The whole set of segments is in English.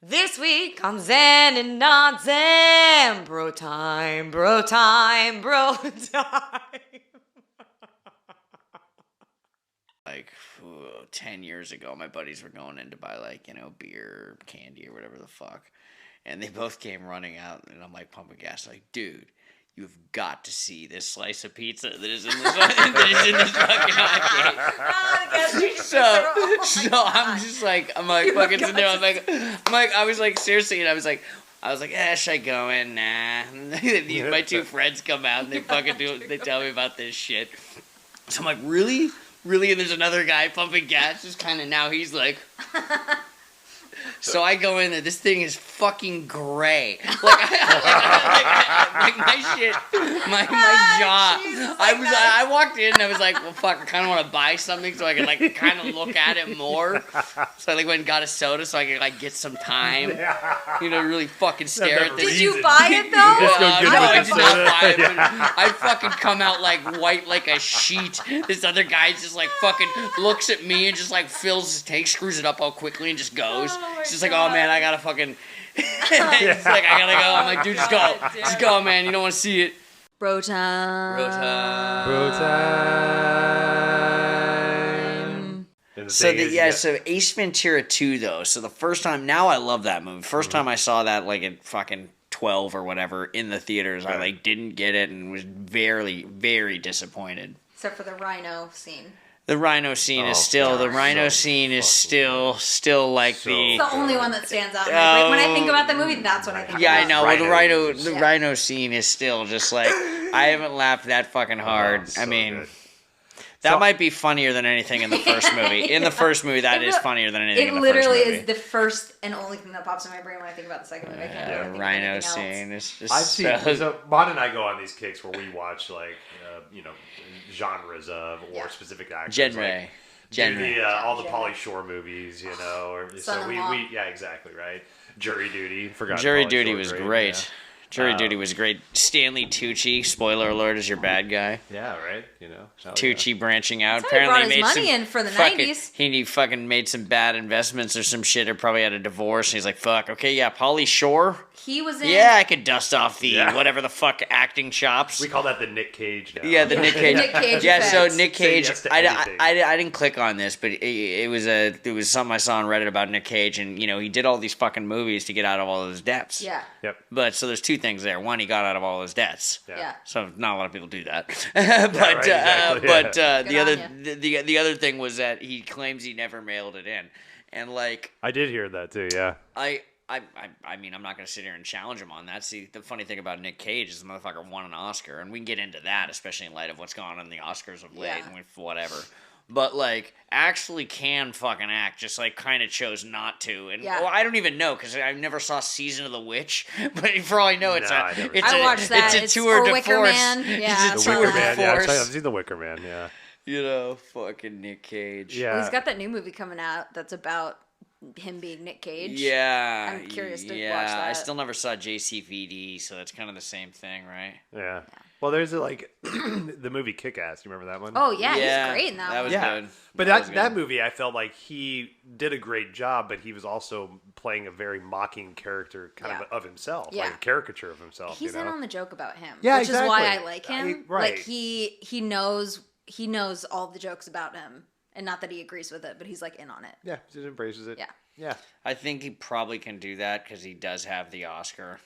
This week on Zen and not Zen, BroTime, BroTime, BroTime. Like 10 years ago, my buddies were going in to buy beer, candy, or whatever the fuck, and they both came running out, and I'm like pumping gas, like, dude, you've got to see this slice of pizza that is in this fucking hotcake. So I'm just like, fucking sitting there, I was like, seriously, and I was like, should I go in? Nah. My two friends come out and they tell me about this shit. So I'm like, really? Really? And there's another guy pumping gas, just kind of now he's like... So I go in there, this thing is fucking gray. My shit, my jaw. I walked in and I was like, well, fuck, I kind of want to buy something so I can, kind of look at it more. So I, went and got a soda so I could, get some time. Really fucking stare at this. Did you buy it, though? I did not buy it, but I fucking come out, white like a sheet. This other guy just, fucking looks at me and just, fills his tank, screws it up all quickly and just goes. It's just like, oh man, I gotta fucking. It's like, I gotta go. I'm like, dude, just go. Just go, man. You don't want to see it. BroTime. So Ace Ventura 2, though. So the first time, now I love that movie. First time I saw that, at fucking 12 or whatever in the theaters, I didn't get it and was very, very disappointed. Except for the rhino scene. The rhino scene is still the only one that stands out. When I think about the movie, that's what I think. Yeah, about. I know. Well, the rhino scene is still just I haven't laughed that fucking hard. I mean, good. That might be funnier than anything in the first movie. In the first movie, that is funnier than anything in the first movie. It literally is the first and only thing that pops in my brain when I think about the second movie. The rhino scene is just I've seen, so Mon and I go on these kicks where we watch, genres of or specific actors. Genre. All the Pauly Shore movies, so we yeah, exactly, right. Jury Duty. Jury Duty was great. Yeah. Jury Duty was great. Stanley Tucci, spoiler alert, is your bad guy. Yeah, right. Tucci branching out. That's apparently he brought his money in for the 90s. He fucking made some bad investments or some shit, or probably had a divorce, and he's like, fuck, okay, yeah, Pauly Shore. He was in... Yeah, I could dust off the whatever the fuck acting chops. We call that the Nick Cage now. Yeah, the Nick Cage. Nick Cage so Nick Cage, yes, I didn't click on this, but it was something I saw on Reddit about Nick Cage, and, he did all these fucking movies to get out of all those debts. Yeah. Yep. But, so there's two things there. One, he got out of all his debts. Yeah. So not a lot of people do that. The other thing was that he claims he never mailed it in, and I did hear that too. Yeah. I mean, I'm not going to sit here and challenge him on that. See, the funny thing about Nick Cage is the motherfucker won an Oscar, and we can get into that, especially in light of what's gone on in the Oscars of late and with whatever. But, actually can fucking act, just, kind of chose not to. And, well, I don't even know, because I never saw Season of the Witch. But for all I know, I watched that. It's a tour de Wicker force. Man. Yeah, the Wicker Man. Yeah, I've seen the Wicker Man, yeah. Fucking Nick Cage. Yeah. Well, he's got that new movie coming out that's about him being Nick Cage. Yeah. I'm curious to watch that. I still never saw JCVD, so that's kind of the same thing, right? Yeah. Well, there's the movie Kick-Ass. You remember that one? Oh, yeah. He's great in that one. That was good. But that movie, I felt like he did a great job, but he was also playing a very mocking character of himself, like a caricature of himself. He's in on the joke about him, which is why I like him. Right. He knows all the jokes about him, and not that he agrees with it, but he's in on it. Yeah, he just embraces it. Yeah. I think he probably can do that because he does have the Oscar.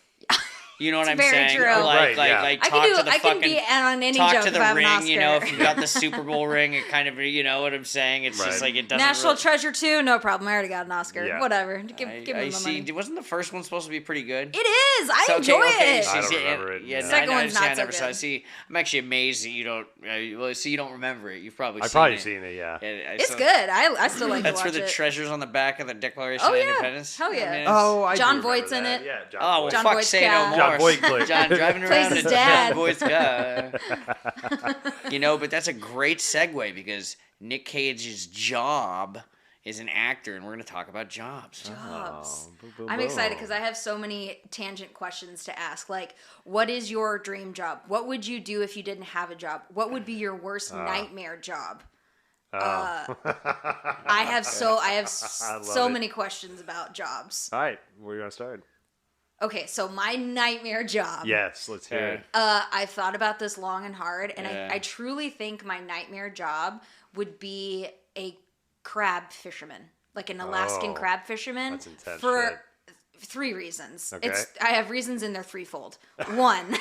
You know what I'm very saying? True. I can be on any joke to the if I have ring. An Oscar. If you got the Super Bowl ring, it kind of, you know what I'm saying? It's just it doesn't. National Treasure 2, no problem. I already got an Oscar. Yeah. Whatever. Give me the money. Wasn't the first one supposed to be pretty good? It is. I enjoy it. I don't remember it. Yeah, second one's not so good. See, I'm actually amazed that you don't. You don't remember it. You've probably. I've probably seen it. Yeah. It's good. I still like to watch it. That's for the treasures on the back of the Declaration of Independence. Hell yeah. John Voight's in it. Yeah. Oh, well, fuck, say no more. John Voight driving around his in dad. John Voight's car. But that's a great segue because Nick Cage's job is an actor, and we're going to talk about jobs. I'm excited because I have so many tangent questions to ask. What is your dream job? What would you do if you didn't have a job? What would be your worst nightmare job? I have so many questions about jobs. All right, where are you gonna start? Okay, so my nightmare job. Yes, let's hear it. I've thought about this long and hard, and Yeah. I truly think my nightmare job would be a crab fisherman, like an Alaskan crab fisherman. That's intense for shit. 3 reasons. Okay. I have reasons, and they're threefold. One,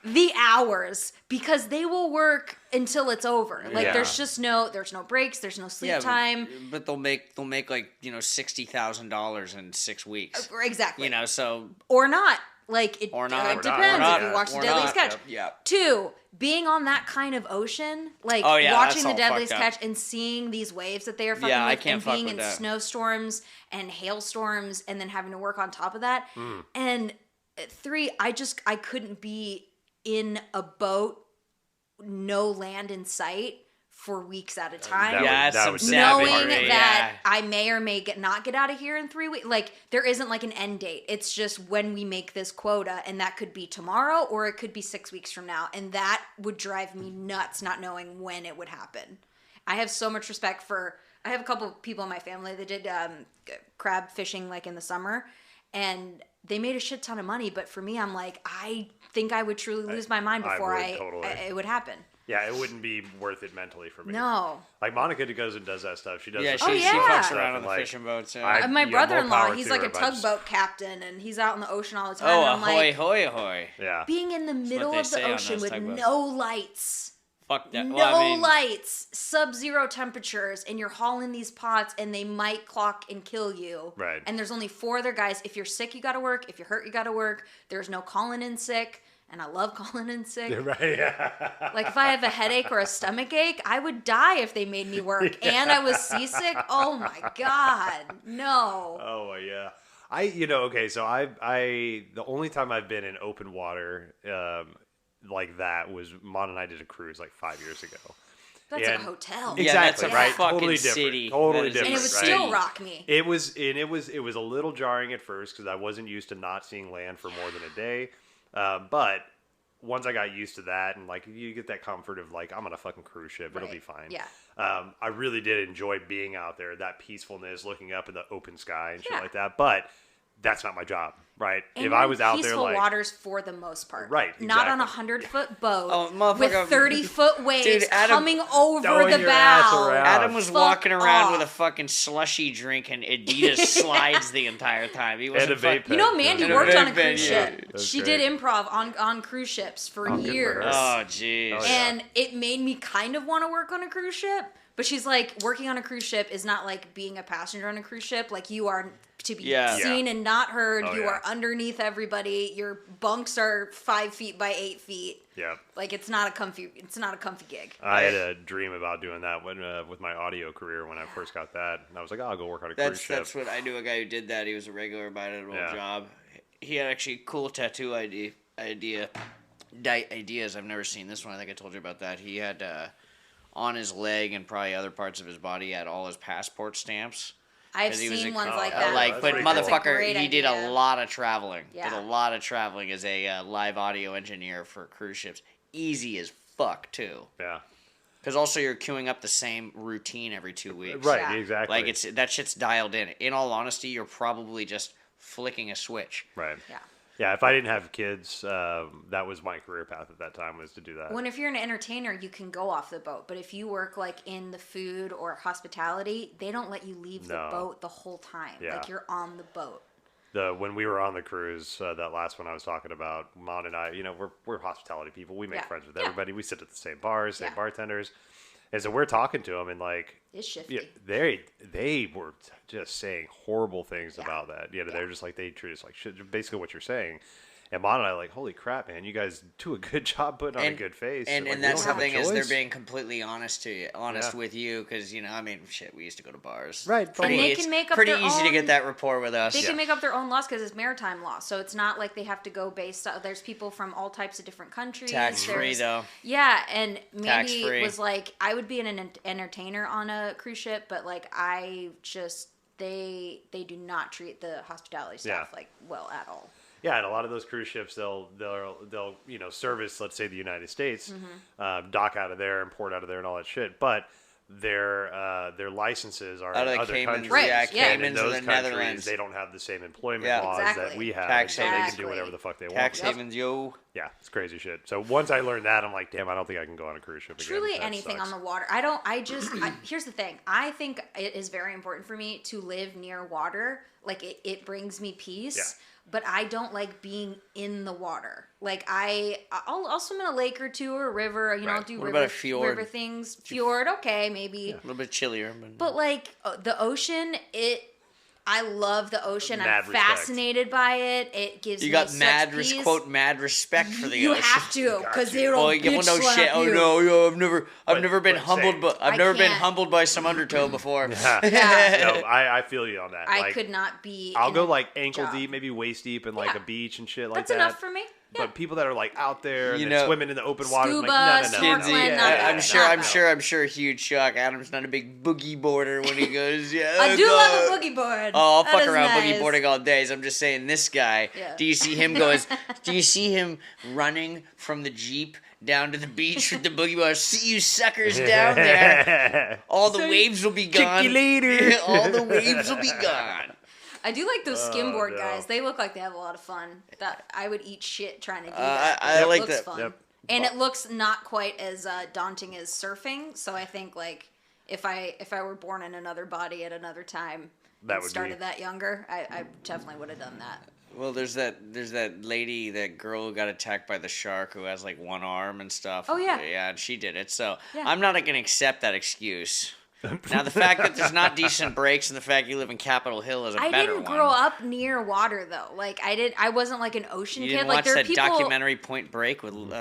the hours, because they will work until it's over. Like Yeah. there's no breaks, there's no sleep time. But they'll make like $60,000 in 6 weeks. Exactly. So Or not. Like it, Or not. it Or depends not. if you watch the Or Deadliest not. Catch. Yeah. 2, being on that kind of ocean, like Oh, yeah, watching that's the all Deadliest fucked up. Catch and seeing these waves that they are fucking Yeah, I with, can't and fuck being with in that. snowstorms and hailstorms, and then having to work on top of that. And 3, I couldn't be in a boat, no land in sight for weeks at a time. That that's would some savage. Knowing savage. that Yeah. I may or may not get out of here in 3 weeks. Like, there isn't like an end date. It's just when we make this quota, and that could be tomorrow or it could be 6 weeks from now. And that would drive me nuts, not knowing when it would happen. I have so much respect I have a couple of people in my family that did crab fishing like in the summer, and they made a shit ton of money. But for me, I'm like, I think I would truly lose my mind before it would happen. Yeah, it wouldn't be worth it mentally for me. No. Like Monica goes and does that stuff. She does. Yeah, the she, same she yeah. fucks around on and, the like, fishing boats. I- My more brother-in-law, power he's to like her, a but I just- tugboat captain, and he's out in the ocean all the time. Oh, and I'm ahoy, like, hoy, ahoy. Yeah. being in the middle they of the say on ocean those with tugboats. no lights, Fuck that. no Well, I mean, lights, sub-zero temperatures, and you're hauling these pots, and they might clock and kill you. Right. And there's only 4 other guys. If you're sick, you gotta work. If you're hurt, you gotta work. There's no calling in sick. And I love calling in sick. Right. Yeah. Like, if I have a headache or a stomach ache, I would die if they made me work. And I was seasick. Oh my God. No. Oh yeah. Okay, so the only time I've been in open water like that was Mon and I did a cruise like 5 years ago. That's like a And- hotel. Yeah, Exactly, that's a right? fucking Totally different. city. Totally That is a different. And it would right? still rock me. It was a little jarring at first because I wasn't used to not seeing land for more than a day. But once I got used to that, and like you get that comfort of like I'm on a fucking cruise ship, it'll Right. be fine. Yeah. I really did enjoy being out there, that peacefulness, looking up in the open sky and shit Yeah. like that. But that's not my job, right? And if you're I in was out there peaceful like waters for the most part, Right, Not on a exactly. 100-foot boat Oh, motherfucker. with 30-foot waves Dude, Adam- coming over Throwing the your ass bow. around. Adam was Fuck walking around off. with a fucking slushy drink and Adidas slides the entire time. He wasn't And a vape fuck- You know, pen. Mandy And a worked on a vape pen, cruise yeah. ship. That's She great. did improv on cruise ships for good for years. her. Oh, jeez. Oh, yeah. And it made me kind of want to work on a cruise ship. But she's like, working on a cruise ship is not like being a passenger on a cruise ship. Like, you are to be Yeah. seen and not heard. Oh, you yeah. are underneath everybody. Your bunks are 5 feet by 8 feet. Yeah. Like, it's not a comfy gig. I had a dream about doing that with my audio career when I first got that. And I was like, I'll go work on a cruise ship. That's what I knew. A guy who did that. He was a regular by an old Yeah. job. He had actually a cool tattoo ideas. I've never seen this one. I think I told you about that. He had on his leg and probably other parts of his body he had all his passport stamps. I've 'Cause he was seen a- ones like Oh, that. Like, that's but pretty cool. That's a motherfucker, great he did a idea. lot of traveling. Yeah. Did a lot of traveling as a live audio engineer for cruise ships. Easy as fuck too. Yeah. Because also you're queuing up the same routine every 2 weeks. Right, Yeah. exactly. Like that shit's dialed in. In all honesty, you're probably just flicking a switch. Right. Yeah. Yeah, if I didn't have kids, that was my career path at that time, was to do that. When if you're an entertainer, you can go off the boat. But if you work like in the food or hospitality, they don't let you leave the No. boat the whole time. Yeah. Like, you're on the boat. When we were on the cruise, that last one I was talking about, Mon and I, we're hospitality people. We make Yeah. friends with Yeah. everybody. We sit at the same bars, same Yeah. bartenders, and so we're talking to them, and like, It's shifty. yeah, they were just saying horrible things Yeah. about that. Yeah. They're just like, they treat us like shit. Basically, what you're saying. And Mon and I are like, holy crap, man, you guys do a good job putting on a good face. And, like, and we that's don't the have a thing is they're choice. being completely honest Yeah. with you because shit, we used to go to bars. Right, Pretty, And they it's can make up pretty their easy to own- get that rapport with us. They can make up their own laws because it's maritime law. So it's not like they have to go based on. There's people from all types of different countries. Tax free There's- though. Yeah, and Mandy Tax-free. was like, I would be an entertainer on a cruise ship, but like I just they do not treat the hospitality staff Yeah. like well at all. Yeah, and a lot of those cruise ships, they'll service, let's say, the United States, Mm-hmm. dock out of there and port out of there and all that shit. But their licenses are Out of in the other Caymans, countries. Right, yeah, yeah. And in Caymans or those the countries, Netherlands. they don't have the same employment Yeah. laws Exactly. that we have, Tax so they can havens. do whatever the fuck they Tax want. havens, yo. Yeah, it's crazy shit. So once I learned that, I'm like, damn, I don't think I can go on a cruise ship again. Truly That anything sucks. on the water. Here's the thing. I think it is very important for me to live near water. Like, it brings me peace. Yeah. But I don't like being in the water. Like, I'll swim in a lake or two or a river. You know, I'll Right. do What river, about a fjord? river things. Fjord, okay, maybe. A little bit chillier. But like the ocean, I love the ocean. Mad I'm respect. fascinated by it. It gives You me got such mad, peace. mad respect for the You ocean. have to, because you. it'll Oh, you bitch no slap shit. Oh you. no, yo, I've never been but humbled, same. but I've I never been can't. humbled by some undertow before. Yeah. No, I feel you on that. I Like, could not be. I'll in go a like ankle job. deep, maybe waist deep in like Yeah. a beach and shit like That's that. enough for me. Yeah. But people that are like out there and You they're know, swimming in the open water, Scuba, like, no, Kinsey, snorkeling, Yeah, not yeah, I'm bad. sure, Not I'm bad. sure, I'm sure. Huge shock. Adam's not a big boogie boarder when he goes. Yeah, I do go. love a boogie board. Oh, I'll That fuck is around nice. boogie boarding all days. I'm just saying, this guy. Yeah. Do you see him do you see him running from the Jeep down to the beach with the boogie board? See you suckers down there. All the waves will be gone. you later. All the waves will be gone. I do like those skimboard no. guys. They look like they have a lot of fun. That I would eat shit trying to do I that. It like looks that. Fun. Yep. And it looks not quite as daunting as surfing. So I think like if I were born in another body at another time That and would started be- that younger, I definitely would have done that. Well, there's that lady, that girl who got attacked by the shark who has like one arm and stuff. Oh, yeah. Yeah, and she did it. So Yeah. I'm not gonna accept that excuse. Now the fact that there's not decent breaks and the fact you live in Capitol Hill is a I better didn't one. grow up near water though. Like I wasn't like an ocean You kid. didn't Like watch there are that people documentary Point Break with Lori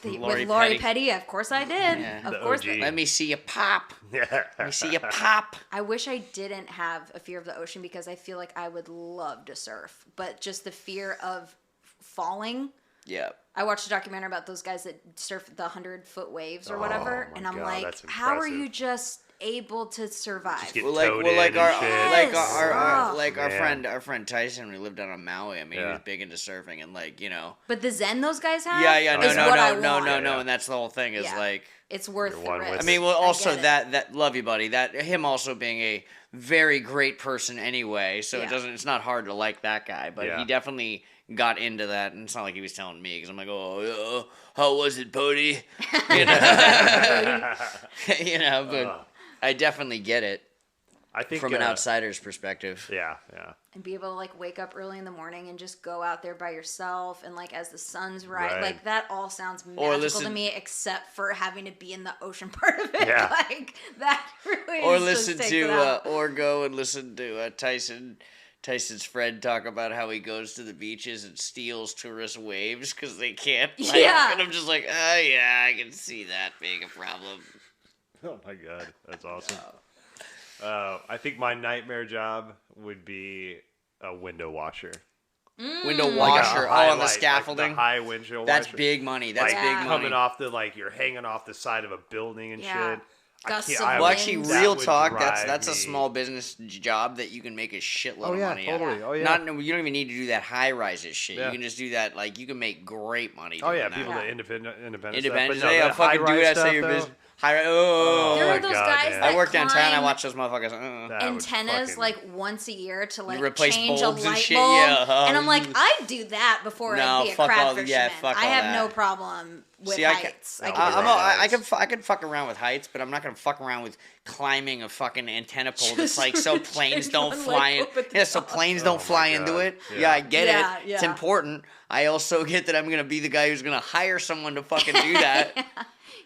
with Lori Petty? Petty. Of course I did. Yeah. Of The course. OG. Let me see you pop. Yeah. Let me see you pop. I wish I didn't have a fear of the ocean because I feel like I would love to surf, but just the fear of falling. Yeah. I watched a documentary about those guys that surf the 100-foot waves or Oh, whatever, my and I'm God, like, that's how are impressive. you just able to survive? Just get Well, like, towed well, in like and our, shit. like Yes. our Oh. like Man. our friend Tyson, we lived down on Maui. I mean, he Yeah. was big into surfing and like, you know. But the zen those guys have, Yeah, is what I want. Yeah. and that's the whole thing is Yeah. like. It's worth You're the one risk. with I mean, well, also get it. that love you, buddy. That him also being a very great person anyway, so Yeah. it's not hard to like that guy. But Yeah. he definitely got into that, and it's not like he was telling me because I'm like, oh, yeah, how was it, buddy? You know, you know. But I definitely get it I think from an outsider's perspective. Yeah. And be able to like wake up early in the morning and just go out there by yourself and like as the sun's Right. like that all sounds magical to listen- me except for having to be in the ocean part of it. Yeah. Like that really Or just listen takes to, it out. or go and listen to Tyson's friend talk about how he goes to the beaches and steals tourist waves because they can't. Like, Yeah. And I'm just like, oh yeah, I can see that being a problem. Oh my God, that's awesome. I think my nightmare job would be a window washer. Window Like a washer, high on the light, scaffolding. Like the high windshield That's washer. big money. That's Like big Yeah. money. coming off the you're hanging off the side of a building and Yeah. shit. Gusts of I Well, wind. actually, That real would talk. drive That's a me- small business job that you can make a shitload Oh of yeah, money. totally. At. Oh yeah. Not you don't even need to do that high rises shit. Yeah. You can just do that. Like you can make great money. Oh doing yeah, that. people Yeah. that independent Independence stuff. But Day. no, I'll that fucking do high-rise that. Say stuff, your though, business. High. Oh, There my are those God, guys man. that I work downtown. I climb watch those motherfuckers. That antennas would fucking- like once a year to like replace change a bulbs and light shit, bulb, yeah. and I'm like, I'd do that before No, I'd be a fuck crab all- fisherman. yeah, fuck I all have that. no problem with See, I can- heights. No, I I'm can a- do I'm that. I can fuck around with heights, but I'm not gonna fuck around with climbing a fucking antenna pole that's Just like so change planes don't one fly leg in. up at the Yeah, so top. planes Oh don't my fly God. into it. Yeah. Yeah, I get Yeah, it. It's yeah. important. I also get that I'm gonna be the guy who's gonna hire someone to fucking do that.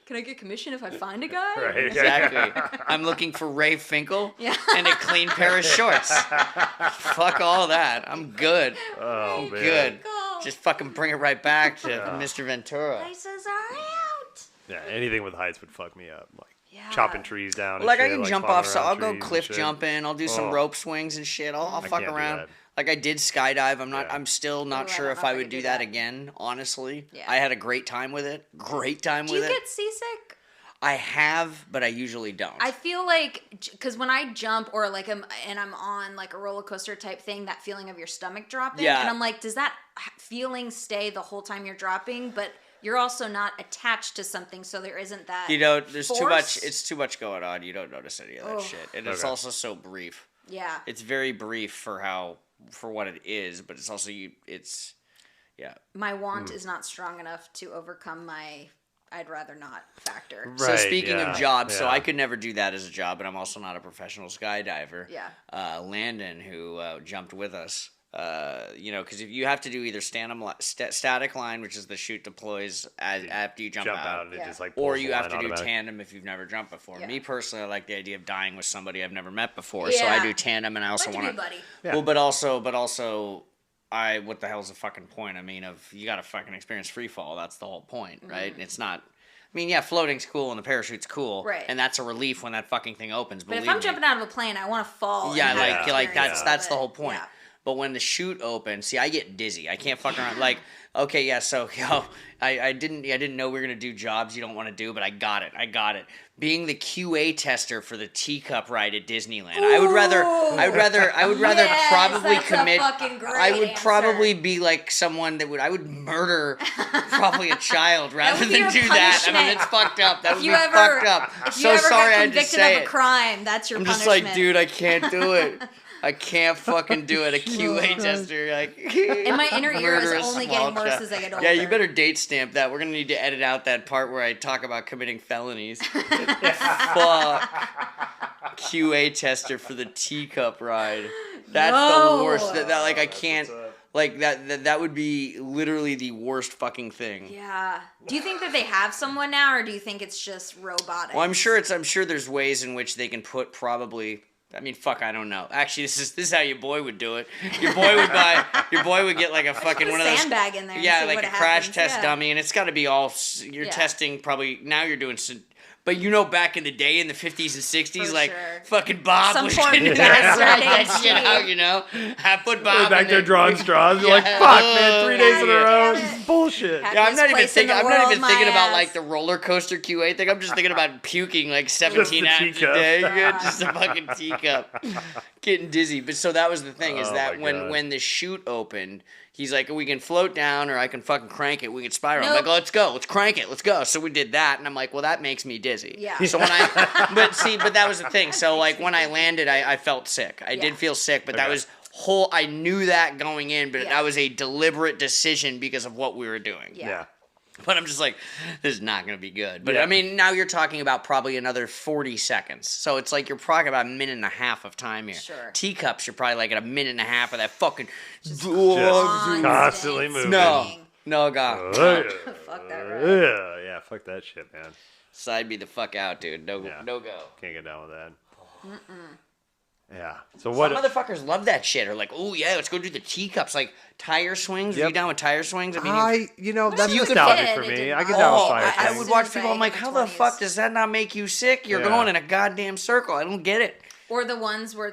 Can I get commission if I find a guy? Right. Exactly. I'm looking for Ray Finkel Yeah. and a clean pair of shorts. Fuck all that. I'm good. Oh man. Good. Go. Just fucking bring it right back to Mr. Ventura. Prices are out. Yeah, anything with heights would fuck me up. Like Yeah. chopping trees down. And Like I shit, can jump climbing off, so around I'll go trees and cliff shit. jumping. I'll do some Oh. rope swings and shit. I'll I fuck can't do around. that. Like I did skydive. I'm not. Yeah. I'm still not Ooh, I sure don't if know if I I would could do do that that. again. Honestly, Yeah. I had a great time with it. Great time Do with you it. get seasick? I have, but I usually don't. I feel like because when I jump or like I'm on like a roller coaster type thing, that feeling of your stomach dropping, Yeah. and I'm like, does that feeling stay the whole time you're dropping? But you're also not attached to something, so there isn't that. There's force. too much. It's too much going on. You don't notice any of that Oh. shit, and it's also so brief. Yeah. It's very brief for what it is, but it's also yeah. My want is not strong enough to overcome my I'd rather not factor. Right, So speaking of jobs, so yeah. I could never do that as a job, but I'm also not a professional skydiver. Yeah. Landon, who jumped with us, because if you have to do either static line, which is the chute deploys after you jump out, and it just like or pulls you the have line to do automatic. tandem if you've never jumped before. Yeah. Me personally, I like the idea of dying with somebody I've never met before, so I do tandem, and I also want to. buddy. Yeah. Well, but also, what the hell's the fucking point? I mean, you got to fucking experience free fall. That's the whole point, right? It's not. I mean, yeah, floating's cool and the parachute's cool, Right. And that's a relief when that fucking thing opens. But if I'm jumping out of a plane, I want to fall. Yeah, and have like experience that's of the it. whole point. Yeah. But when the chute opens, see, I get dizzy. I can't fuck around. Like, okay, yeah, so I didn't know we were gonna do jobs you don't want to do, but I got it. Being the QA tester for the teacup ride at Disneyland, I would rather Yes, probably that's a commit. fucking great I would answer. probably be like someone I would murder probably a child rather would be than your do that. I mean, punishment. it's fucked up. That would be you ever, fucked up. If you So ever sorry, get I had to convicted say of a it. crime, that's your I'm just punishment. like, dude, I can't do it. I can't fucking do it. A QA tester, like. And my inner ear is murderous only small getting worse child. as I get older. Yeah, you better date stamp that. We're gonna need to edit out that part where I talk about committing felonies. Fuck. QA tester for the teacup ride. That's No. the worst. That like I can't. what's up. Like that would be literally the worst fucking thing. Yeah. Do you think that they have someone now, or do you think it's just robotic? Well, I'm sure there's ways in which they can put probably. I mean, fuck, I don't know. Actually, this is how your boy would do it. Your boy would get like a fucking Put one a of those. sandbag in there. Yeah, and see like what a crash happens. test Yeah. dummy, and it's got to be all. You're Yeah. testing probably now. You're doing. But back in the day, in the 50s and 60s, For like sure. fucking Bob Some was poor getting bastard that shit ADHD. out, I put Bob They're back in there drawing straws. You're like, Yeah. fuck, man, 3 days in a God row. damn This it. is bullshit. Had Yeah, I'm his not even place in thinking. the I'm not world, even my thinking about ass. like the roller coaster QA thing. I'm just thinking about puking like 17 the times a teacup. day. God. Yeah, just a fucking teacup, getting dizzy. But so that was the thing is Oh that my God. when the chute opened, he's like, we can float down or I can fucking crank it. We can spiral. I'm Nope. like, let's go, let's crank it, let's go. So we did that, and I'm like, well, that makes me dizzy. Yeah. So when but that was the thing. So like when I landed, I felt sick. I did feel sick, but that Okay. was I knew that going in, but Yeah. that was a deliberate decision because of what we were doing. Yeah. But I'm just like, this is not going to be good. But Yeah. I mean, now you're talking about probably another 40 seconds. So it's like you're probably about a minute and a half of time here. Sure. Teacups, you're probably like at a minute and a half of that fucking. Just constantly moving. No, God. Oh, Fuck that ride. yeah, fuck that shit, man. Side me the fuck out, dude. No, Yeah. no go. Can't get down with that. Yeah. So Some what? motherfuckers love that shit. Or like, oh yeah, let's go do the teacups. Like tire swings. Are Yep. you down with tire swings? I mean, that's you could nostalgic fit, for it me. didn't I get bother down with oh, fire I things. would watch As people. I'm soon like, as I how hit my the fuck 20s. does that not make you sick? You're Yeah. going in a goddamn circle. I don't get it. Or the ones where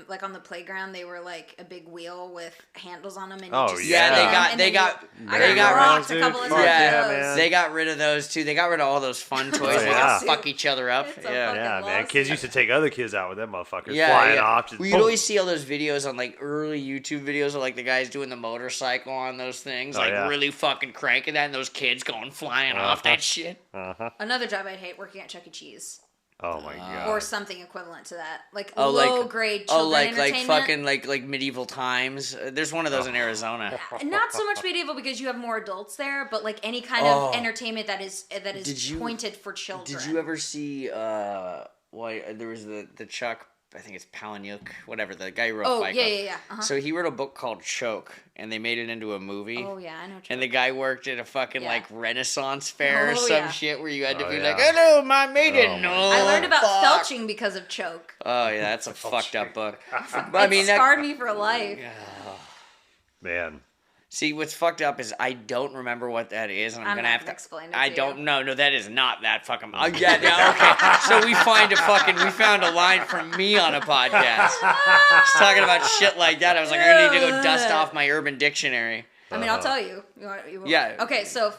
like on the playground, they were like a big wheel with handles on them, and Oh, you just yeah. spin, Yeah, and they then got I got rocked a dude. couple of Fuck times. yeah, with those. man. They got rid of those too. They got rid of all those fun toys. Oh, They yeah. could fuck each other up. It's a Yeah. fucking Yeah, man. lawsuit. Kids used to take other kids out with them motherfuckers Yeah, flying yeah. off. Just Well, you'd boom. always see all those videos on like early YouTube videos of like the guys doing the motorcycle on those things, Oh, like yeah. really fucking cranking that, and those kids going flying off that shit. Another job I'd hate, working at Chuck E. Cheese. Oh my god. Or something equivalent to that. Like Oh, low grade children like entertainment. fucking like medieval times. There's one of those in Arizona. Not so much medieval because you have more adults there, but like any kind Oh. of entertainment that is Did you- pointed for children. Did you ever see there was the Chuck, I think it's Palahniuk, whatever, the guy who wrote Oh Fight yeah, Club. yeah, yeah. Uh-huh. So he wrote a book called Choke, and they made it into a movie. Oh yeah, I know. And the guy worked at a fucking Yeah. like Renaissance fair or Oh, some yeah. shit where you had to Oh, be yeah. like, "Hello, my maiden." Oh, my no, I learned about fuck. felching because of Choke. Oh yeah, that's a fucked up book. But It I mean, scarred me for life. Man. see, what's fucked up is I don't remember what that is, and I'm I'm gonna not have gonna to explain it I to don't you. know. No, that is not that fucking. Yeah, okay. So we found a line from me on a podcast. Just talking about shit like that. I was like, I need to go dust off my Urban Dictionary. I mean, I'll tell you. You want- Yeah. Okay, so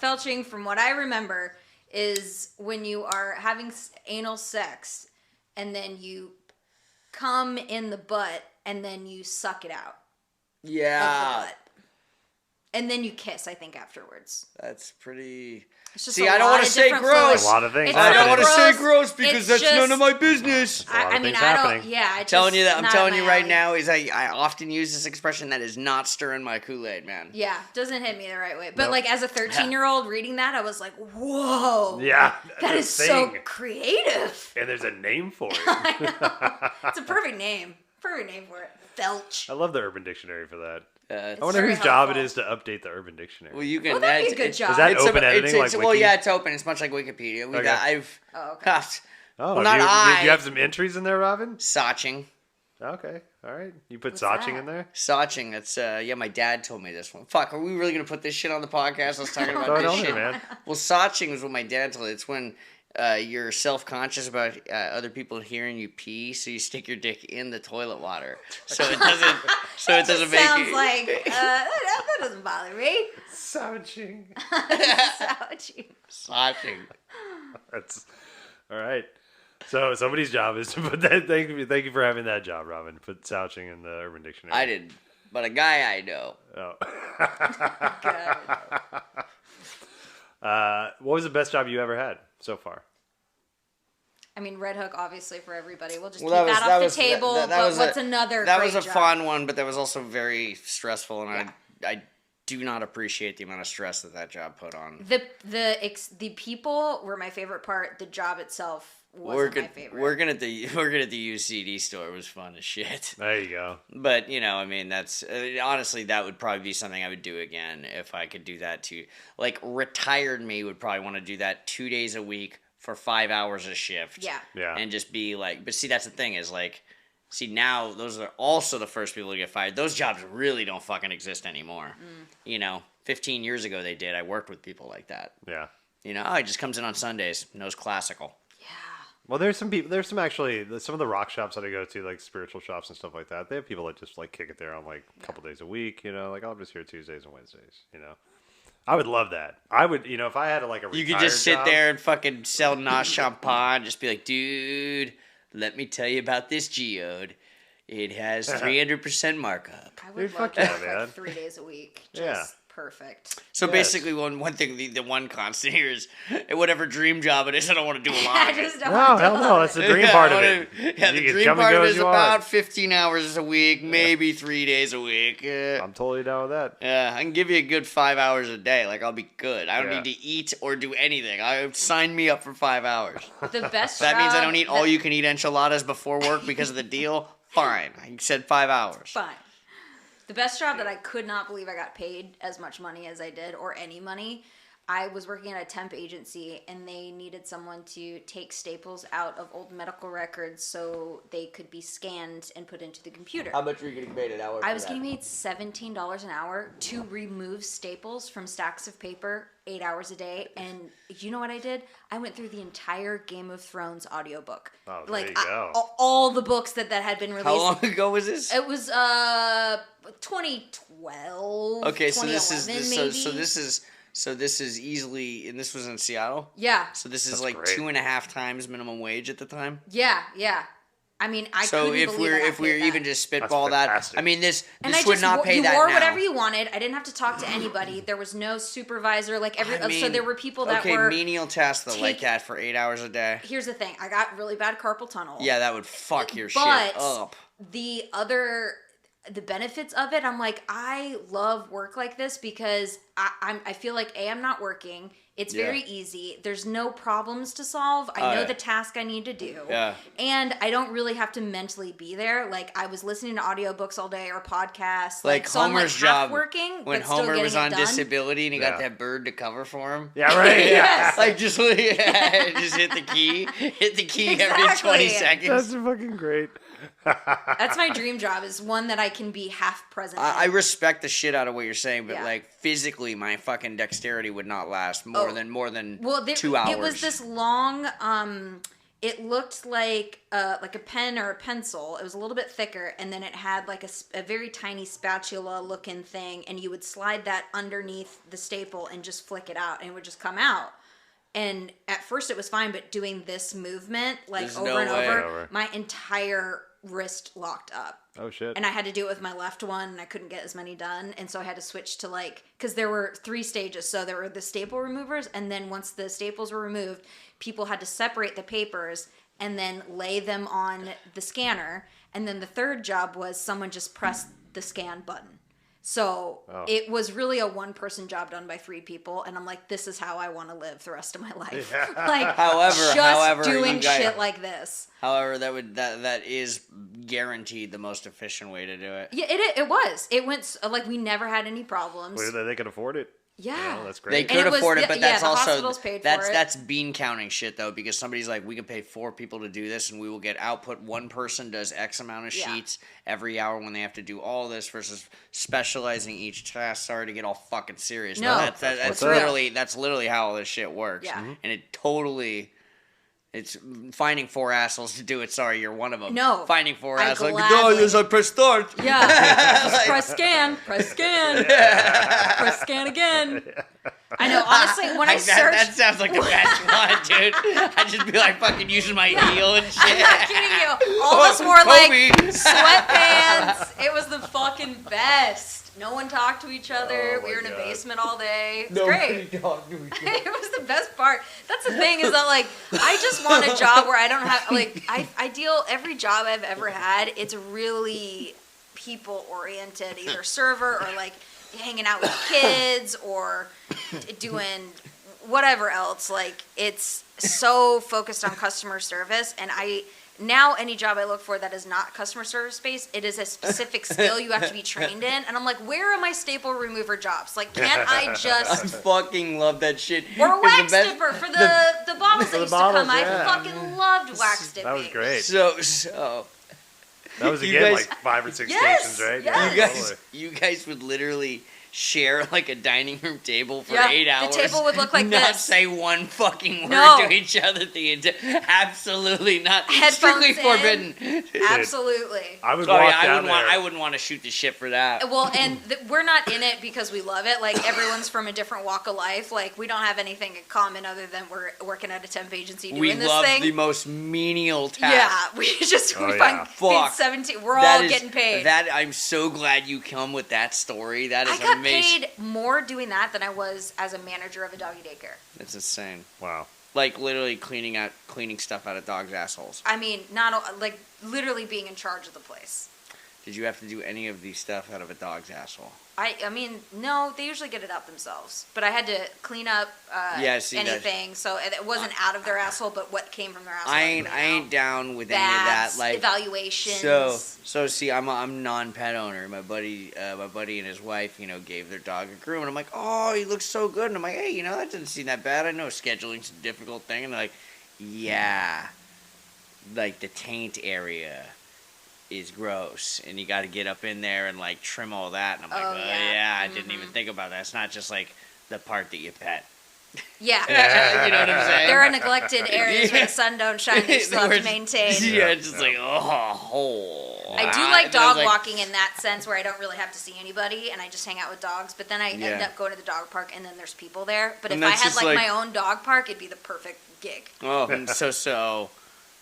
felching, from what I remember, is when you are having anal sex, and then you come in the butt, and then you suck it out of the Yeah. butt. And then you kiss, I think, afterwards. That's pretty... See, I don't want to say gross. A lot of things. I don't want to say gross gross because that's none of my business. I mean, I don't. Yeah, I'm telling you right now is I often use this expression that is not stirring my Kool-Aid, man. Yeah, doesn't hit me the right way. But like as a 13-year-old reading that, I was like, whoa. Yeah, that is so creative. And there's a name for it. It's a perfect name. Perfect name for it. Felch. I love the Urban Dictionary for that. I It's wonder very whose job it helpful. is to update the Urban Dictionary. Well, you can. Well, that'd be a good job. Is that It's open a- editing it's, like well, Wiki? yeah, it's open. It's much like Wikipedia. Okay. Oh, okay. Oh, well, not do you have some entries in there, Robin? Saching. Okay, all right. You put What's Saching that? in there? Saching. That's my dad told me this one. Fuck, are we really gonna put this shit on the podcast? I was talking Throw about it this on shit. there, man. Well, Saching is what my dad told me. It's when you're self-conscious about other people hearing you pee, so you stick your dick in the toilet water, so it doesn't. Make Sounds it, like that doesn't bother me. Saching. Saching. That's all right. So somebody's job is to put that. Thank you for having that job, Robin. Put Saching in the Urban Dictionary. I didn't, but a guy I know. Oh. What was the best job you ever had so far? I mean, Red Hook, obviously, for everybody. We'll just keep that that was- off the table. that But was what's a- another That great was a job? fun one, but that was also very stressful, and Yeah. I do not appreciate the amount of stress that job put on. The people were my favorite part. The job itself wasn't my favorite. Working at the UCD store was fun as shit. There you go. But I mean, that's honestly that would probably be something I would do again if I could do that too. Like retired me would probably want to do that 2 days a week for 5 hours a shift. Yeah. And just be like, but see, that's the thing is like, see now those are also the first people to get fired. Those jobs really don't fucking exist anymore. 15 years ago they did. I worked with people like that. Yeah. He just comes in on Sundays, knows classical. Well, there's some people. There's some of the rock shops that I go to, like spiritual shops and stuff like that. They have people that just like kick it there on like a couple days a week. Like I'm just here Tuesdays and Wednesdays. I would love that. I would, if I had like a You could just sit there and fucking sell Nosh Champagne, just be like, dude, let me tell you about this geode. It has 300% markup. I would Dude, love fuck to yeah, work man. like 3 days a week. Just Yeah. perfect. So Yes. basically, one thing, the one constant here is whatever dream job it is, I don't want to do a lot I of it. just don't No, want to hell do no. it. That's the dream part of I it. wanna- Yeah, You the can dream come and part go of it as is you about want. 15 hours a week, maybe 3 days a week. I'm totally down with that. Yeah, I can give you a good 5 hours a day. Like, I'll be good. I don't Yeah. need to eat or do anything. Sign me up for 5 hours. The best That means I job don't eat all you can eat enchiladas before work because of the deal. Fine. I said 5 hours. Fine. The best job that I could not believe I got paid as much money as I did, or any money, I was working at a temp agency, and they needed someone to take staples out of old medical records so they could be scanned and put into the computer. How much were you getting paid an hour? I was getting paid $17 an hour to remove staples from stacks of paper 8 hours a day. And you know what I did? I went through the entire Game of Thrones audiobook. Oh, there like you go. all the books that had been released. How long ago was this? It was 2012. Okay, so this 2011 is maybe. so this is easily, and this was in Seattle. Yeah. So this is That's like great. 2.5 times minimum wage at the time. Yeah. I mean, I So couldn't if believe I got if we're paid that. even just spitball That's that, fantastic. I mean this And this I would just not pay you that wore now. whatever you wanted. I didn't have to talk to anybody. There was no supervisor. Like I mean, so there were people that okay, were. menial tasks that like take- that for 8 hours a day. Here's the thing. I got really bad carpal tunnel. Yeah, that would fuck your But shit up. the benefits of it, I'm like, I love work like this because I feel like I'm not working. It's very easy. There's no problems to solve. I know yeah. the task I need to do. Yeah. And I don't really have to mentally be there. Like I was listening to audiobooks all day or podcasts. Like so I'm Homer's half job working, when but still Homer getting was it on done. disability and he got Yeah. that bird to cover for him. Yeah, right. Yes. Like just hit the key every 20 Exactly. seconds. That's fucking great. That's my dream job, is one that I can be half present in. I respect the shit out of what you're saying, but Yeah. like physically, my fucking dexterity would not last more than Well, 2 hours. It was this long. It looked like a pen or a pencil. It was a little bit thicker, and then it had like a very tiny spatula-looking thing, and you would slide that underneath the staple and just flick it out, and it would just come out. And at first it was fine, but doing this movement like There's over no and way. over, my entire wrist locked up. Oh shit. And I had to do it with my left one, and I couldn't get as many done. And so I had to switch to because there were 3 stages. So there were the staple removers, and then once the staples were removed, people had to separate the papers and then lay them on the scanner. And then the third job was someone just pressed the scan button. So it was really a 1-person job done by 3 people, and I'm like, this is how I want to live the rest of my life. Yeah. However, doing shit like this. However, that is guaranteed the most efficient way to do it. Yeah, it was. It went we never had any problems. Well, they could afford it. Yeah, That's They great. could afford it, but that's the also hospitals paid for it. that's bean counting shit though, because somebody's like, we can pay 4 people to do this, and we will get output. One person does X amount of sheets every hour when they have to do all this versus specializing each task. Sorry to get all fucking serious. No, that's literally how all this shit works. Yeah. And it totally. It's finding 4 assholes to do it. Sorry, you're one of them. No. Finding 4 assholes. Gladly- I press start. Yeah. Just press scan. Press scan. Press scan again. I know, honestly, when I searched... That sounds like the best one, dude. I'd just be like fucking using my heel and shit. I'm not kidding you. All of us wore sweatpants. It was the fucking best. No one talked to each other. We were in a basement all day. It was great. It was the best part. That's the thing is that I just want a job where I don't have every job I've ever had, it's really people oriented, either server or hanging out with kids or doing whatever else. It's so focused on customer service, and now any job I look for that is not customer service based, it is a specific skill you have to be trained in. And I'm like, where are my staple remover jobs? Can't I just... I fucking love that shit. Or a wax dipper for the bottles that used to come. I fucking loved wax dipping. That was great. So... That was again 5 or 6 stations, right? Yes. You guys would literally share a dining room table for 8 hours. The table would look like not this. Say one fucking word to each other the entire. Absolutely not. Headphones strictly forbidden. Absolutely. I would walk down there. I wouldn't want to shoot the shit for that. Well, and we're not in it because we love it. Everyone's from a different walk of life. We don't have anything in common other than we're working at a temp agency doing this thing. We love the most menial task. Yeah, we find 17. We're all getting paid. I'm so glad you come with that story. That is I got amazing. paid more doing that than I was as a manager of a doggy daycare. That's insane. Wow. Literally cleaning stuff out of dogs' assholes. I mean, literally being in charge of the place. Did you have to do any of these stuff out of a dog's asshole? I mean, no, they usually get it out themselves. But I had to clean up anything, so it wasn't out of their asshole, but what came from their asshole. I ain't down with any of that. Evaluations. So see, I'm non-pet owner. My buddy and his wife, gave their dog a groom, and I'm like, oh, he looks so good. And I'm like, hey, that doesn't seem that bad. I know scheduling's a difficult thing, and they're like, yeah, the taint area is gross, and you got to get up in there and trim all that. And I'm like, I didn't even think about that. It's not just the part that you pet. Yeah. You know what I'm saying? There are neglected areas where the sun don't shine. They still have to maintain. Yeah, just I do like dog walking in that sense where I don't really have to see anybody and I just hang out with dogs. But then I end up going to the dog park and then there's people there. But if I had my own dog park, it'd be the perfect gig. Oh, so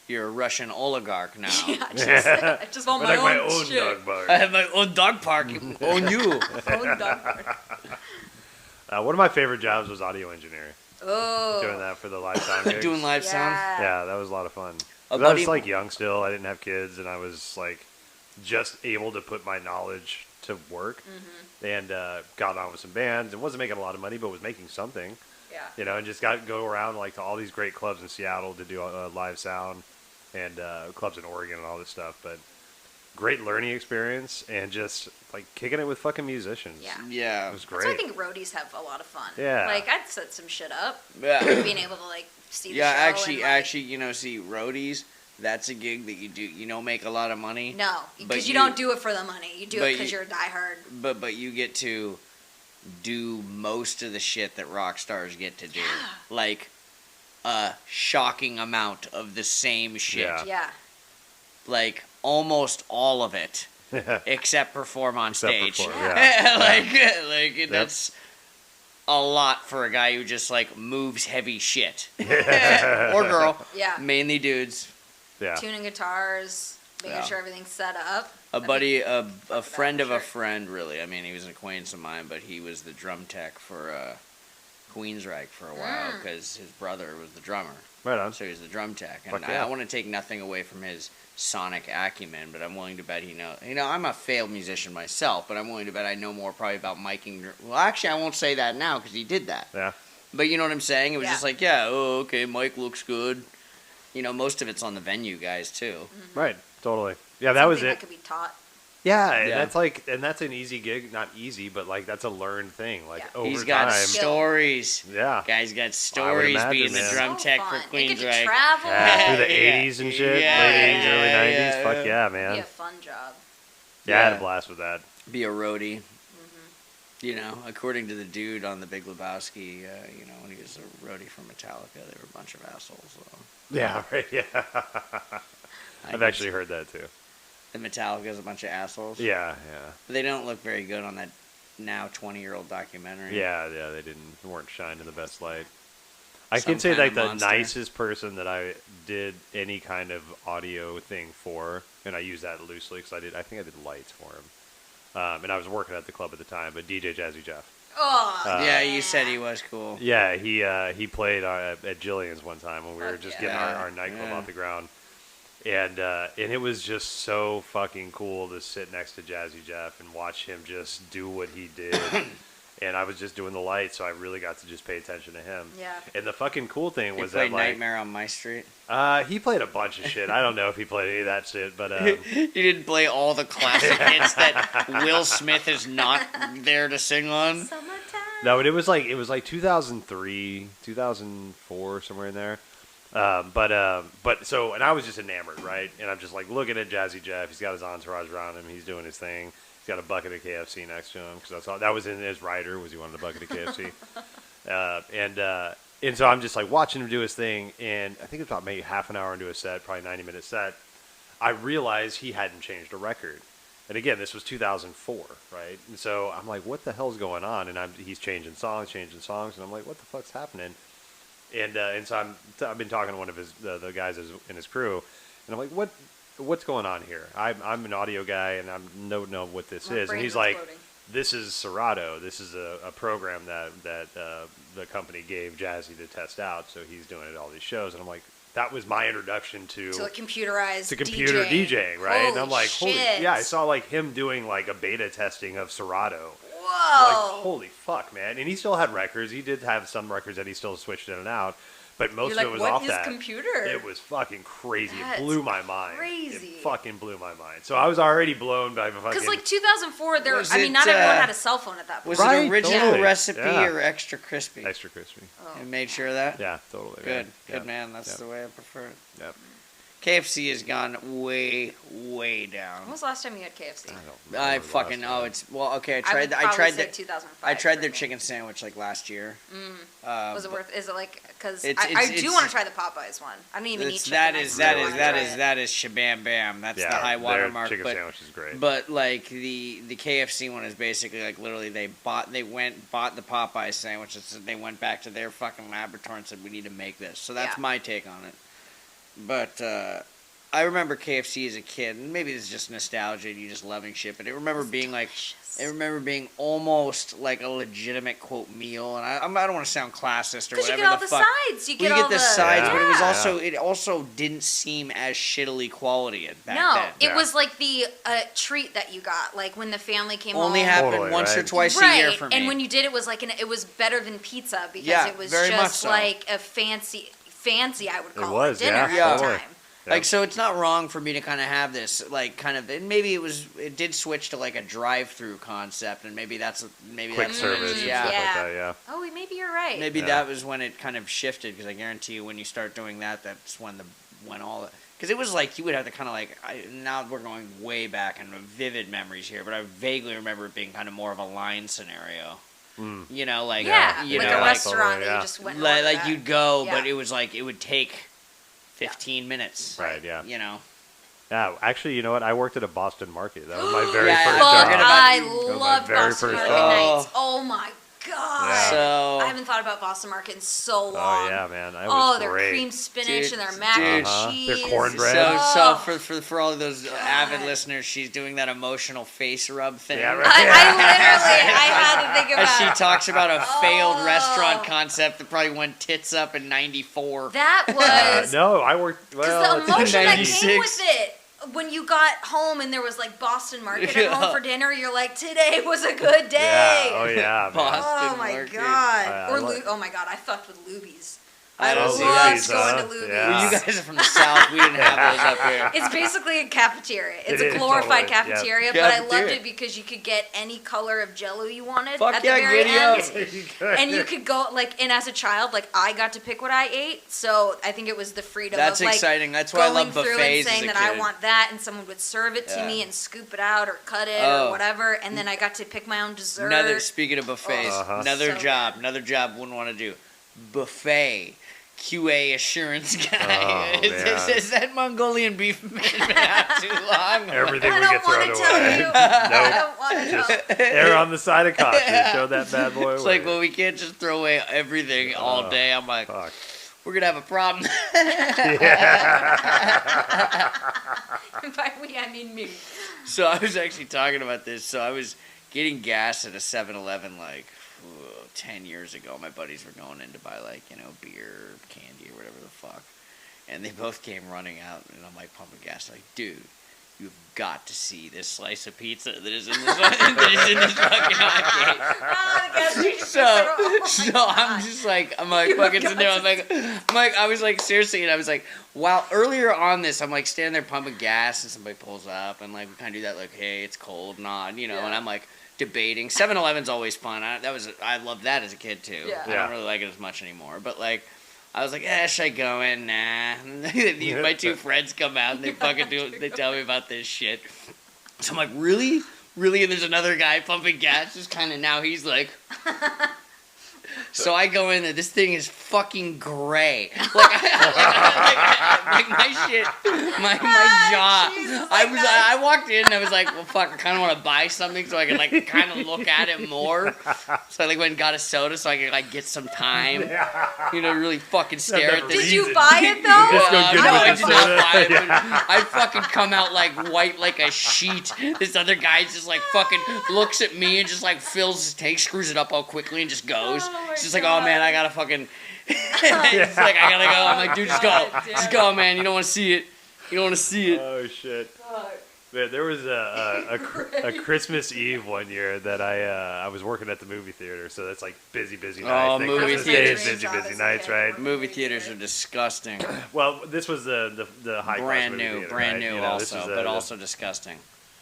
you're a Russian oligarch now. Yeah, I just want my own shit. dog park. I have my own dog park. Own you. Own dog park. One of my favorite jobs was audio engineering. Oh. Doing that for the live sound gigs. Doing live sound? Yeah, that was a lot of fun. I was young still. I didn't have kids, and I was just able to put my knowledge to work. Mm-hmm. And got on with some bands and wasn't making a lot of money, but was making something. Yeah. And just got to go around to all these great clubs in Seattle to do live sound and clubs in Oregon and all this stuff. But great learning experience and just kicking it with fucking musicians. Yeah. It was great. So I think roadies have a lot of fun. Yeah. I'd set some shit up. Yeah. Being able to see the show. Yeah, actually, see, roadies, that's a gig that you do. You don't make a lot of money. No, because you don't do it for the money. You do it because you're a diehard. But you get to do most of the shit that rock stars get to do. Yeah. A shocking amount of the same shit. Yeah. Almost all of it. Except perform on stage. That's a lot for a guy who just moves heavy shit. Or girl. Yeah. Mainly dudes. Yeah. Tuning guitars, making sure everything's set up. A buddy, a that friend of a shirt. friend, really. I mean, he was an acquaintance of mine, but he was the drum tech for Queensryche for a while because his brother was the drummer. Right on. So he was the drum tech, and Fuck yeah. I want to take nothing away from his sonic acumen, but I'm willing to bet he knows. You know, I'm a failed musician myself, but I'm willing to bet I know more probably about miking. Well, actually, I won't say that now because he did that. Yeah. But you know what I'm saying? It was Yeah. just like, yeah, oh, okay, mic looks good. You know, most of it's on the venue guys too. Right. Totally. Yeah, that was Something it. that could be taught. Yeah, and Yeah. that's like, and that's an easy gig. Not easy, but like that's a learned thing. Like Yeah. over He's got time. stories. Yeah. Guys got stories imagine, being the man. drum So tech fun. for They get to Queensryche. travel. Yeah, through the Yeah. 80s and shit, Yeah, late 80s, early yeah, 90s. yeah, Fuck yeah. yeah, It'd man. be a fun job. Yeah, I had Yeah. a blast with that. Be a roadie. You know, according to the dude on The Big Lebowski, you know, when he was a roadie for Metallica, they were a bunch of assholes. So. Yeah, right. Yeah. I've actually heard that too. The Metallica's a bunch of assholes. Yeah, yeah. But they don't look very good on that now 20-year-old documentary. Yeah, yeah, they weren't shined in the best light. I Some can say kind like of the monster. nicest person that I did any kind of audio thing for, and I use that loosely because I think I did lights for him, and I was working at the club at the time. But DJ Jazzy Jeff, Oh, Yeah, you said he was cool. yeah, he played at Jillian's one time when we were Fuck just yeah. getting our nightclub Yeah. off the ground, and it was just so fucking cool to sit next to Jazzy Jeff and watch him just do what he did. And I was just doing the lights, so I really got to just pay attention to him. Yeah. And the fucking cool thing He was played that like Nightmare on My Street. he played a bunch of shit. I don't know if he played any of that shit, but He didn't play all the classic hits that Will Smith is not there to sing on. Summertime. no, but it was like 2003, 2004, somewhere in there. But so, and I was just enamored, right? And I'm just like looking at Jazzy Jeff. He's got his entourage around him. He's doing his thing. He's got a bucket of KFC next to him because that was in his rider. Was he wanted a bucket of KFC? And so I'm just like watching him do his thing. And I think it's about maybe half an hour into a set, probably 90-minute set. I realized he hadn't changed a record. And again, this was 2004, right? And so I'm like, what the hell's going on? And he's changing songs, and I'm like, what the fuck's happening? And so I've been talking to one of the guys in his crew, and I'm like, what's going on here? I'm an audio guy, and I don't know what this My is. And brain's he's like, exploding. this is Serato. This is a program that the company gave Jazzy to test out. So he's doing it at all these shows, and I'm like, that was my introduction to like computerized computer DJing, right? And I'm like, holy, shit. yeah, I saw like him doing like a beta testing of Serato. Whoa. Like, holy fuck, man. And he still had records. He did have some records that he still switched in and out, but most You're like, of it was what off is that. computer? It was fucking crazy. That's it blew my mind. crazy. It fucking blew my mind. So I was already blown by fucking... Because like 2004, Was I mean, it, not everyone had a cell phone at that point. Was Right, it original totally. recipe Yeah. or extra crispy? Extra crispy. Oh. You made sure of that? Yeah, totally. Good. Man. Good, Yep. man. That's Yep. the way I prefer it. Yep. KFC has gone way, way down. When was the last time you had KFC? I don't I remember the fucking last time. it's well okay. I would tried probably say the 2005. I tried for their me. chicken sandwich like last year. Was it worth? Is it like? Because It's- I it's- do it's- want to try the Popeyes one. I don't even eat It's, chicken. that I is still that wanna is try that is it. that is shabam bam. That's Yeah, the high their watermark. chicken But sandwich is great. but like the KFC one is basically like literally they bought the Popeye sandwich. They went back to their fucking laboratory and said we need to make this. So that's Yeah. my take on it. But I remember KFC as a kid, and maybe this is just nostalgia and you just loving shit. But I remember being like. I remember being almost like a legitimate quote meal, and I don't want to sound classist or Because you whatever get all the the fuck. sides. You We get all the sides, but it was Yeah. it also didn't seem as shittily quality back No, then. it Yeah. was like the treat that you got, like when the family came Only home. happened Totally, once or right. twice right. a year for me. And when you did it was like it was better than pizza because Yeah, it was very much just so. like a fancy I would call was, it dinner yeah, at the totally. time. Like, so it's not wrong for me to kind of have this, like, kind of, and maybe it did switch to, like, a drive-through concept, and maybe that's Quick service and yeah. stuff like that, yeah. Oh, maybe you're right. Maybe Yeah. that was when it kind of shifted, because I guarantee you when you start doing that, that's when because it was like, you would have to kind of like, now we're going way back into vivid memories here, but I vaguely remember it being kind of more of a line scenario. Mm. You know, like, Yeah, you like know, a like, restaurant that yeah. you just went and like, ordered at. you'd go, Yeah. but it was like, it would take 15 minutes. Right, yeah. You know? Yeah, actually, you know what? I worked at a Boston market. That was my very Yeah, first I'm Fuck, talking job. about- I That was my loved very Boston first Market job. nights. Oh my god! Yeah. So I haven't thought about Boston Market in so long. Oh yeah, man. That was their great. cream spinach Dude, and their mac and cheese. Their cornbread. So Oh, for all of those avid God. listeners, she's doing that emotional face rub thing. Yeah, right. I had to think As about she talks about a failed Oh. restaurant concept that probably went tits up in '94. that was No, I worked. Well, because the emotion that came 96. with it. When you got home and there was like Boston Market at home for dinner, you're like, today was a good day. Yeah. Oh yeah, man. Boston Oh my Market. god! Or like- oh my god! I fucked with Luby's. I I don't loved see going Luby's, to huh? Luby's. Yeah. Well, you guys are from the South. We didn't have those up here. It's basically a cafeteria. It's It a is, glorified totally, yeah. cafeteria, but I loved Cafeteria. it because you could get any color of Jello you wanted Fuck at yeah, the very giddy end. And you could go and as a child, like I got to pick what I ate, so I think it was the freedom That's of like exciting. That's why I going love through and buffets saying as a that I kid. want that, and someone would serve it to Yeah. me and scoop it out or cut it Oh. or whatever, and then I got to pick my own dessert. Speaking of buffets, Uh-huh. another So job, good. another job wouldn't want to do. Buffet. QA assurance guy. Oh, man. Is that Mongolian beef been out too long? Everything I we don't get want thrown to tell away. you. I Nope. don't want to Just know. err on the side of caution. Show that bad boy It's away. like, well, we can't just throw away everything all day. I'm like, Fuck. we're gonna have a problem. By we, I mean me. So I was actually talking about this. So I was getting gas at a 7-Eleven like 10 years ago. My buddies were going in to buy like, beer, candy, or whatever the fuck. And they both came running out, and I'm like pumping gas. Like, dude, you've got to see this slice of pizza that is in this, fucking hotcake. So I'm just like, fucking sitting there. I was like, seriously, and I was like, wow. Earlier on this, I'm like standing there pumping gas, and somebody pulls up, and like we kind of do that, like, hey, it's cold, nod, and I'm like debating. 7-Eleven's always fun. I loved that as a kid too. Yeah. I don't really like it as much anymore, but like. I was like, should I go in? Nah. My two friends come out and they they tell me about this shit. So I'm like, really? Really? And there's another guy pumping gas, just kind of now he's like... So I go in there, this thing is fucking gray. Like my shit, my jaw. Jesus, I walked in and I was like, well, fuck, I kind of want to buy something so I can like kind of look at it more. So I like went and got a soda so I could like get some time. Really fucking stare at this. Did you buy it though? Just go get No, with I the did not soda. buy it, but I fucking come out like white like a sheet. This other guy just like fucking looks at me and just like fills his tank, screws it up all quickly and just goes. Oh my It's just like, oh man, I gotta fucking. It's like I gotta go. I'm like, dude, just go, just go, man. You don't want to see it. You don't want to see it. Oh shit. Man, there was a Christmas Eve one year that I was working at the movie theater, so that's like busy nights. Oh, Like, movie Christmas theaters. days, busy nights, right? Movie theaters are disgusting. Well, this was the high Brand class movie new, theater, brand right? new, This also, is but also disgusting.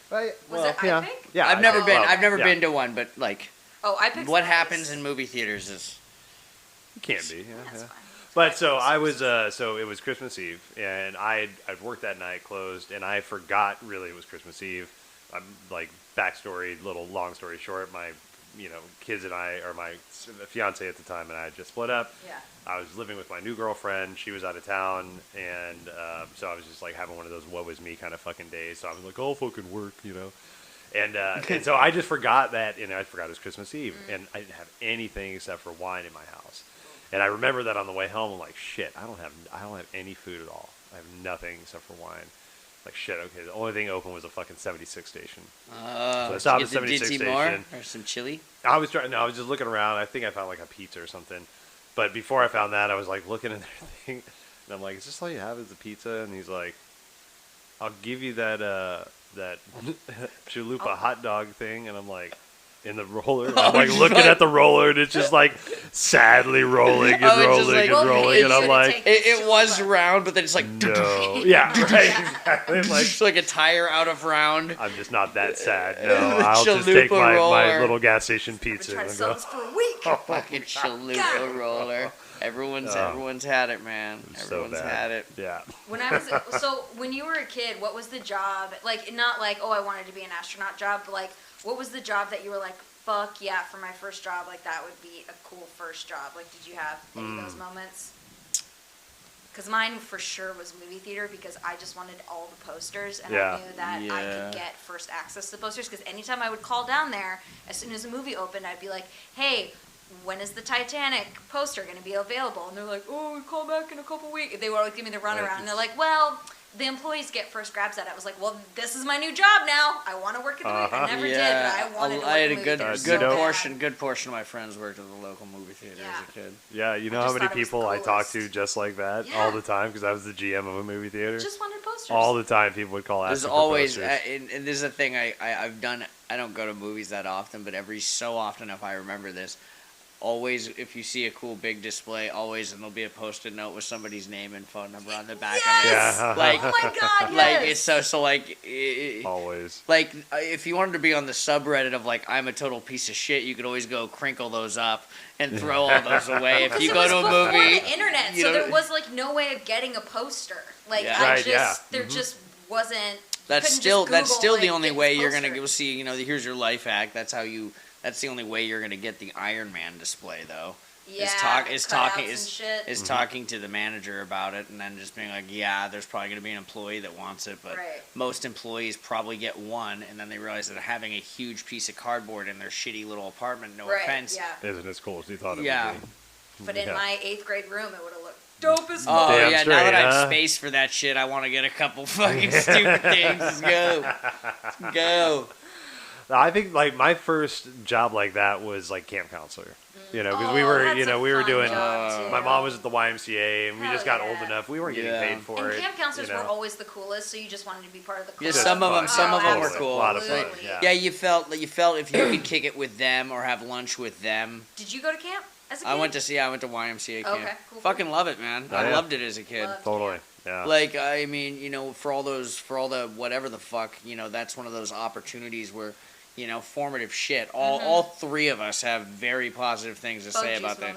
Was it yeah, iPic? yeah. I've never been. well, I've never yeah. been to one, but like, Oh, iPic's what nice. happens in movie theaters is. It can be, yeah. That's yeah. fine. But so I was, so it was Christmas Eve, and I'd worked that night, closed, and I forgot really it was Christmas Eve. I'm like backstory, long story short, my kids and I, or my fiance at the time, and I had just split up. Yeah. I was living with my new girlfriend. She was out of town, and so I was just like having one of those woe is me kind of fucking days. So I was like, I'll fucking work, And so I just forgot that, I forgot it was Christmas Eve, and I didn't have anything except for wine in my house. And I remember that on the way home, I'm like, shit, I don't have any food at all. I have nothing except for wine. Like, shit, okay, the only thing open was a fucking 76 station. So I stopped at 76 Did station. more or some chili? I was just looking around. I think I found like a pizza or something. But before I found that, I was like looking at their thing, and I'm like, "Is this all you have? Is the pizza?" And he's like, "I'll give you that chalupa hot dog thing." And I'm like, "In the roller?" And I'm like looking at the roller, and it's just like sadly rolling and Oh, it's just rolling like- and Well, rolling, you and I'm should've like, taken It was round, but then it's like "No, yeah, right, exactly." Like, it's like a tire out of round. I'm just not that sad. No, I'll just Chalupa take my roller. little gas station I've been pizza trying to and sell go. this for a week. Fucking chalupa roller. Everyone's had it, man. So Everyone's bad. had it. Yeah. When when you were a kid, what was the job? Like, not like, oh, I wanted to be an astronaut job, but like, what was the job that you were like, fuck yeah, for my first job, like that would be a cool first job. Like, did you have any of those moments? Because mine for sure was movie theater, because I just wanted all the posters, and Yeah. I knew that I Yeah. could get first access to the posters, because anytime I would call down there, as soon as a movie opened, I'd be like, hey, when is the Titanic poster going to be available? And they're like, oh, we call back in a couple weeks. They would give me the runaround. And they're like, well, the employees get first grabs at it. I was like, well, this is my new job now. I want to work at the movie. I never did, but I wanted to work at the movie theater. Good portion of my friends worked at the local movie theater as a kid. Yeah, you know how many people I talked to just like that all the time because I was the GM of a movie theater. Just wanted posters. All the time, people would call asking There's always, for posters. and this is a thing I've done. I don't go to movies that often, but every so often, if I remember this, always, if you see a cool big display, always, and there'll be a Post-it note with somebody's name and phone number on the back of it. Yeah. Like, oh my God, yes. Like, it's so like... always. Like, if you wanted to be on the subreddit of, like, I'm a total piece of shit, you could always go crinkle those up and throw all those away. If you go to a movie... the internet, so there was, like, no way of getting a poster. Like, there just wasn't... That's still the only way you're going to see, here's your life hack. That's the only way you're going to get the Iron Man display, though. Yeah, is talking to the manager about it, and then just being like, yeah, there's probably going to be an employee that wants it, but most employees probably get one, and then they realize that having a huge piece of cardboard in their shitty little apartment, no offense, isn't as cool as you thought it would be. But in my 8th grade room, it would have looked dope as fuck. Oh, yeah, now that I have space for that shit, I want to get a couple fucking stupid things. Let's go. Let's go. I think like my first job like that was like camp counselor, because we were doing. My mom was at the YMCA, and we just got old enough. We weren't getting paid for it. And camp counselors were always the coolest, so you just wanted to be part of the club. Yeah, some of them were cool. A lot of fun. Yeah, you felt if you could kick it with them or have lunch with them. Did you go to camp as a kid? I went to YMCA camp. Okay, cool. Fucking love it, man. I loved it as a kid. Totally. Yeah. Like, I mean, for all the whatever the fuck, that's one of those opportunities where. Formative shit. All three of us have very positive things to say about that.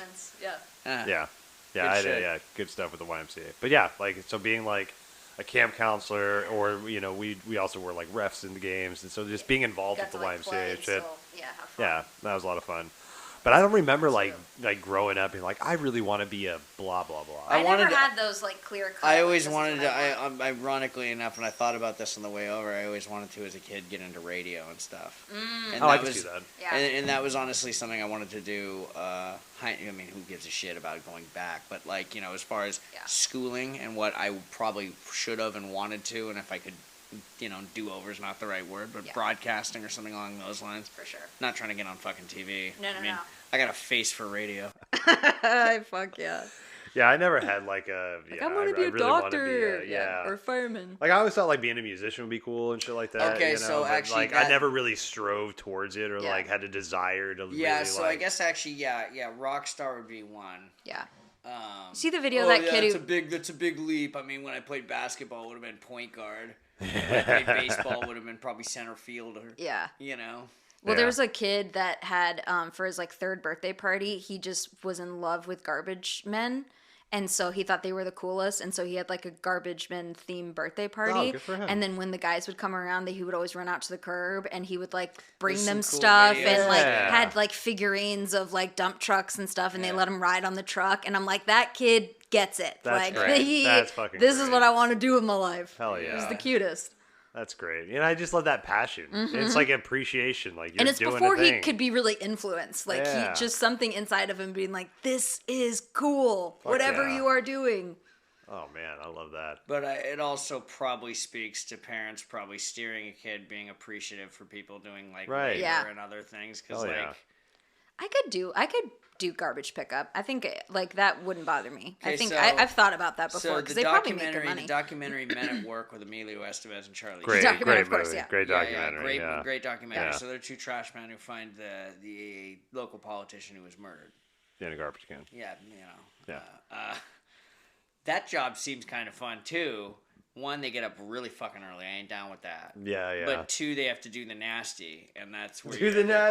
Yeah. Good stuff with the YMCA. But yeah, like so being like a camp counselor, or we also were like refs in the games, and so just being involved with the YMCA and shit. Yeah, that was a lot of fun. But I don't remember like growing up being like, I really want to be a blah blah blah. I never had those like clear cut. I always wanted to. Ironically enough, when I thought about this on the way over, I always wanted to, as a kid, get into radio and stuff. And I can see that. Yeah. And that was honestly something I wanted to do. I mean, who gives a shit about going back? But like, as far as schooling and what I probably should have and wanted to, and if I could. Do-over is not the right word, but broadcasting or something along those lines. For sure. Not trying to get on fucking TV. No. I got a face for radio. Fuck yeah. Yeah, I never had like a. I want to be a doctor. Or fireman. Like I always thought like being a musician would be cool and shit like that. Okay, so actually, I never really strove towards it or like had a desire to. Yeah, really, so I guess actually, rock star would be one. Yeah. See the video of that kid that's a big leap. I mean, when I played basketball, it would have been point guard. When I played baseball, would have been probably center fielder. Yeah. Well, there was a kid that had, for his like 3rd birthday party, he just was in love with garbage men. And so he thought they were the coolest. And so he had like a garbage men themed birthday party. Oh, good for him. And then when the guys would come around, he would always run out to the curb and he would like bring them stuff and like had like figurines of like dump trucks and stuff. And they let him ride on the truck. And I'm like, that kid gets it. That's like, great. That's fucking This great. is what I want to do with my life. Hell yeah. He's the cutest. That's great. And I just love that passion. It's like appreciation. Like you're and it's doing before a thing. he could be really influenced. Like he just something inside of him being like, this is cool. Whatever you are doing. Oh man, I love that. But it also probably speaks to parents probably steering a kid being appreciative for people doing like labor and other things. Because I could do garbage pickup. I think like that wouldn't bother me. Okay, I think I've thought about that before because they probably make good money. The documentary Men at Work with Emilio Estevez and Charlie. Great documentary, of course, movie. Great documentary. Great documentary. So they're two trash men who find the local politician who was murdered. In a garbage can. Yeah, that job seems kind of fun too. One, they get up really fucking early. I ain't down with that. Yeah. But two, they have to do the nasty, and that's where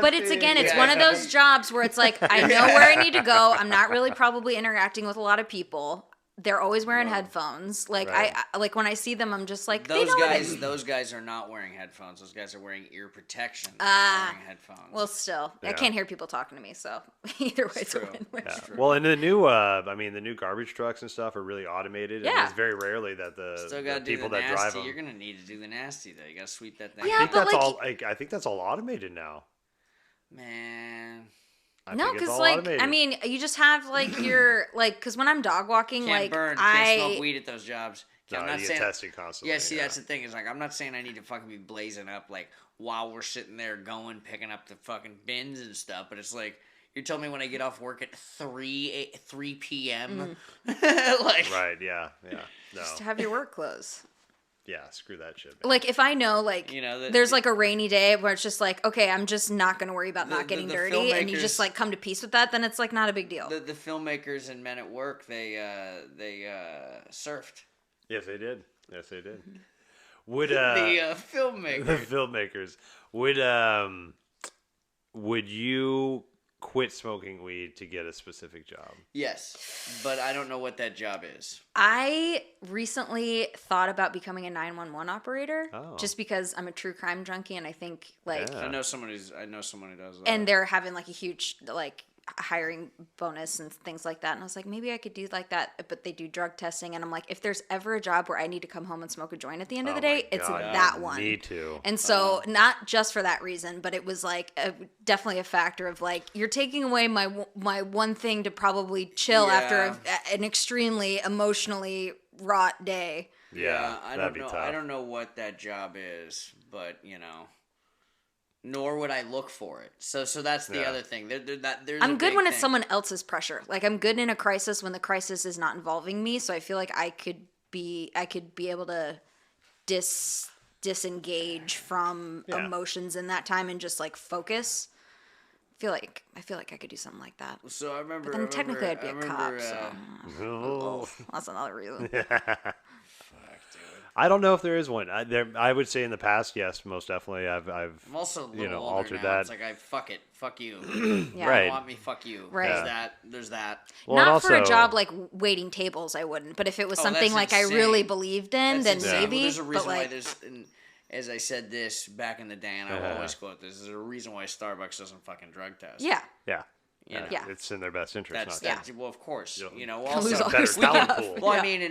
But it's one of those jobs where it's like, I know where I need to go. I'm not really probably interacting with a lot of people. They're always wearing headphones. Like I like when I see them, I'm just like, those guys are not wearing headphones. Those guys are wearing ear protection. Wearing headphones. Well, still, I can't hear people talking to me. So either way, it's a win-win. Well, and the new garbage trucks and stuff are really automated. And it's very rarely that the people that drive them. You're gonna need to do the nasty though. You gotta sweep that thing. I think that's all automated now. Man. No, think it's because all like automated. I mean, you just have like your like because when I'm dog walking, Can't like burn, I can't smoke weed at those jobs. No, I'm not you saying. get tested constantly. Yeah, see, that's the thing. Is like I'm not saying I need to fucking be blazing up like while we're sitting there going picking up the fucking bins and stuff. But it's like you're telling me when I get off work at 3 p.m. like Right? Yeah. No. just have your work clothes. Yeah. Screw that shit. Man. Like if I know like there's like a rainy day where it's just like okay, I'm just not gonna worry about not getting dirty, and you just like come to peace with that, then it's like not a big deal. The filmmakers and men at work they surfed. Yes, they did. Would The filmmakers. the filmmakers would you quit smoking weed to get a specific job? Yes, but I don't know what that job is. I recently thought about becoming a 911 operator just because I'm a true crime junkie, and I think like Yeah. I know someone who does that. and they're having like a huge like hiring bonus and things like that, and I was like maybe I could do like that, but they do drug testing, and I'm like if there's ever a job where I need to come home and smoke a joint at the end of the day, it's that one. Me too. And so not just for that reason, but it was like definitely a factor of like you're taking away my one thing to probably chill after an extremely emotionally wrought day. Yeah, I that'd don't know. be tough. I don't know what that job is, but nor would I look for it. So that's the other thing. There's I'm a good big when it's thing. someone else's pressure. Like I'm good in a crisis when the crisis is not involving me. So I feel like I could be able to disengage from emotions in that time and just like focus. I feel like I could do something like that. So I remember. But then technically I'd be a cop. Oh. So that's another reason. I don't know if there is one. I would say in the past, yes, most definitely. I've I'm also a little older altered now. that. It's like fuck it, fuck you. Yeah. Right. You want me? Fuck you. Right. There's that. Well, Not and for a also- job like waiting tables, I wouldn't. But if it was something that's like I insane. really believed in, That's then insane. maybe. Well, there's a reason but like, why there's. As I said this back in the day, and I will always quote this. There's a reason why Starbucks doesn't fucking drug test. yeah. Yeah. Yeah. It's in their best interest. That's well, of course. Lose Also all better your talent stuff. pool. Well, Yeah. I mean,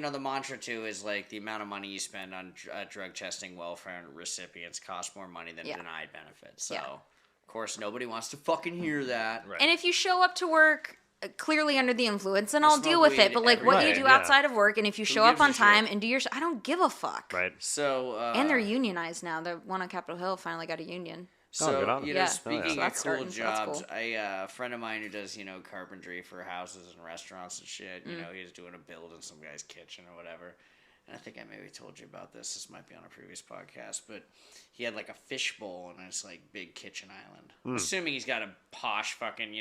and the mantra too is like the amount of money you spend on drug testing welfare recipients costs more money than denied benefits. So, Yeah. of course, nobody wants to fucking hear that. Right. And if you show up to work clearly under the influence, then I'll smoke deal with weed it. But like, what every you day. do Yeah. outside of work, and if you show up gives a on time shit? and do your, I don't give a fuck. Right. So, And they're unionized now. The one on Capitol Hill finally got a union. So, good on them. Yeah. speaking So that's of cool starting, so that's jobs, cool. a friend of mine who does, carpentry for houses and restaurants and shit, Mm. he was doing a build in some guy's kitchen or whatever. And I think I maybe told you about this. This might be on a previous podcast, but he had like a fishbowl in his like big kitchen island. Assuming he's got a posh fucking,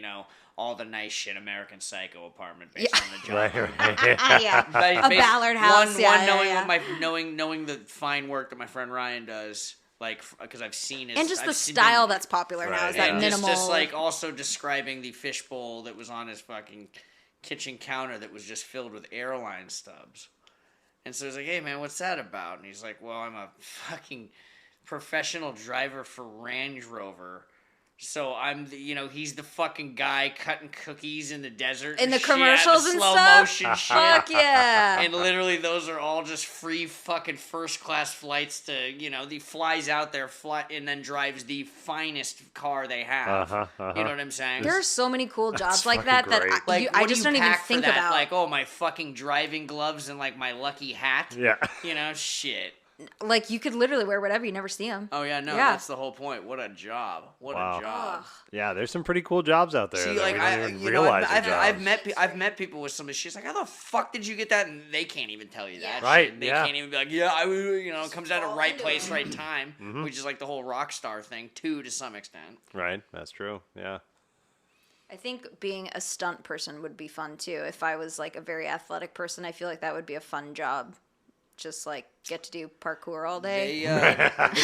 all the nice shit American Psycho apartment based on the job. Right. Yeah. Ba- A bas- Ballard house, yeah, knowing yeah. what knowing the fine work that my friend Ryan does, like because I've seen his And just I've the seen style him- that's popular now Right, is that yeah. minimal. just like also describing the fishbowl that was on his fucking kitchen counter that was just filled with airline stubs. And so he's like, "Hey man, what's that about?" And he's like, "Well, I'm a fucking professional driver for Range Rover." So I'm, he's the fucking guy cutting cookies in the desert. In the and shit, commercials and slow stuff? motion shit. Fuck yeah. And literally, those are all just free fucking first class flights to, he flies out there, and then drives the finest car they have. You know what I'm saying? There are so many cool jobs like fucking that that great. I, I what do just you don't even pack for think that? about. Like, oh, my fucking driving gloves and like my lucky hat. Yeah. Shit. Like you could literally wear whatever, you never see them. Oh yeah, no, Yeah. that's the whole point. What a job! What Wow. a job! Yeah, there's some pretty cool jobs out there See, that like we don't I, even you know, realize I've, are I've jobs. I've met people with somebody. She's like, "How the fuck did you get that?" And they can't even tell you that. Right, Shit. They yeah. can't even be like, "Yeah, I," it comes out of fall right into place, it. right time, which is like the whole rock star thing too, to some extent. Right, that's true. Yeah. I think being a stunt person would be fun too. If I was like a very athletic person, I feel like that would be a fun job. Just like get to do parkour all day. They,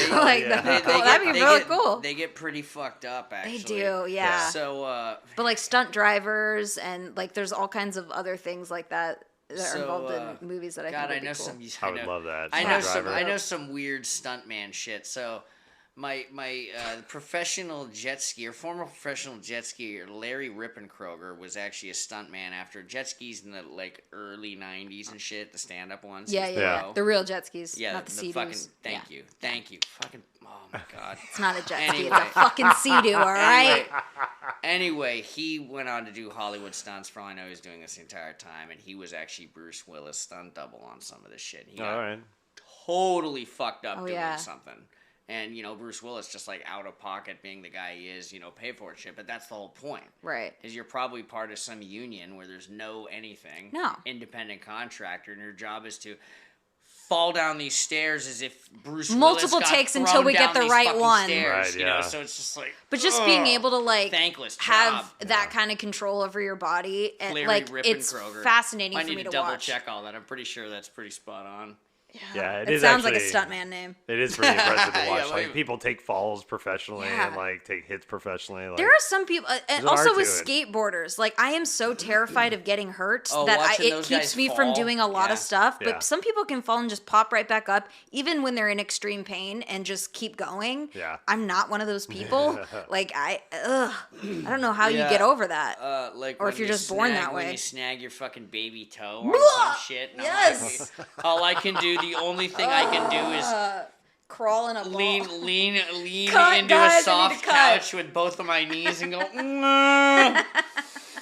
Like that'd be cool. That'd be really cool. They get pretty fucked up, actually. They do, yeah. So, But like stunt drivers and like there's all kinds of other things like that that So, are involved in movies that I God, think would I know be cool. some. I would love that. I Stunt know some. driver. I know some weird stuntman shit. So, My professional jet skier, former professional jet skier, Larry Rippenkroger, was actually a stuntman after jet skis in the like early '90s and shit, the stand-up ones. Yeah. The real jet skis, not the Sea-Doos. Fucking thank you. Fucking oh my god. It's not a jet ski, it's a fucking Sea-Doo, all right? Anyway, he went on to do Hollywood stunts. For all I know, he was doing this the entire time, and he was actually Bruce Willis' stunt double on some of this shit. He got totally fucked up doing something. And, Bruce Willis just, like, out of pocket being the guy he is, pay for it shit. But that's the whole point. Right. Is you're probably part of some union where there's no anything. No. Independent contractor. And your job is to fall down these stairs as if Bruce multiple Willis got takes until we get the right one. Stairs, right, so it's just like... But just being able to, like, thankless have that kind of control over your body, it's fascinating for me to watch. I need to double check all that. I'm pretty sure that's pretty spot on. Yeah, it sounds like a stuntman name. It is pretty impressive to watch. Like people take falls professionally and like take hits professionally. Like, there are some people, and also with skateboarders. Like I am so terrified of getting hurt that it keeps me from doing a lot of stuff. But some people can fall and just pop right back up, even when they're in extreme pain, and just keep going. Yeah, I'm not one of those people. Like I don't know how you get over that. Or if you're just born that way. When you snag your fucking baby toe on some shit. Yes. All I can do. The only thing I can do is crawl in a ball. lean into a soft couch with both of my knees and go.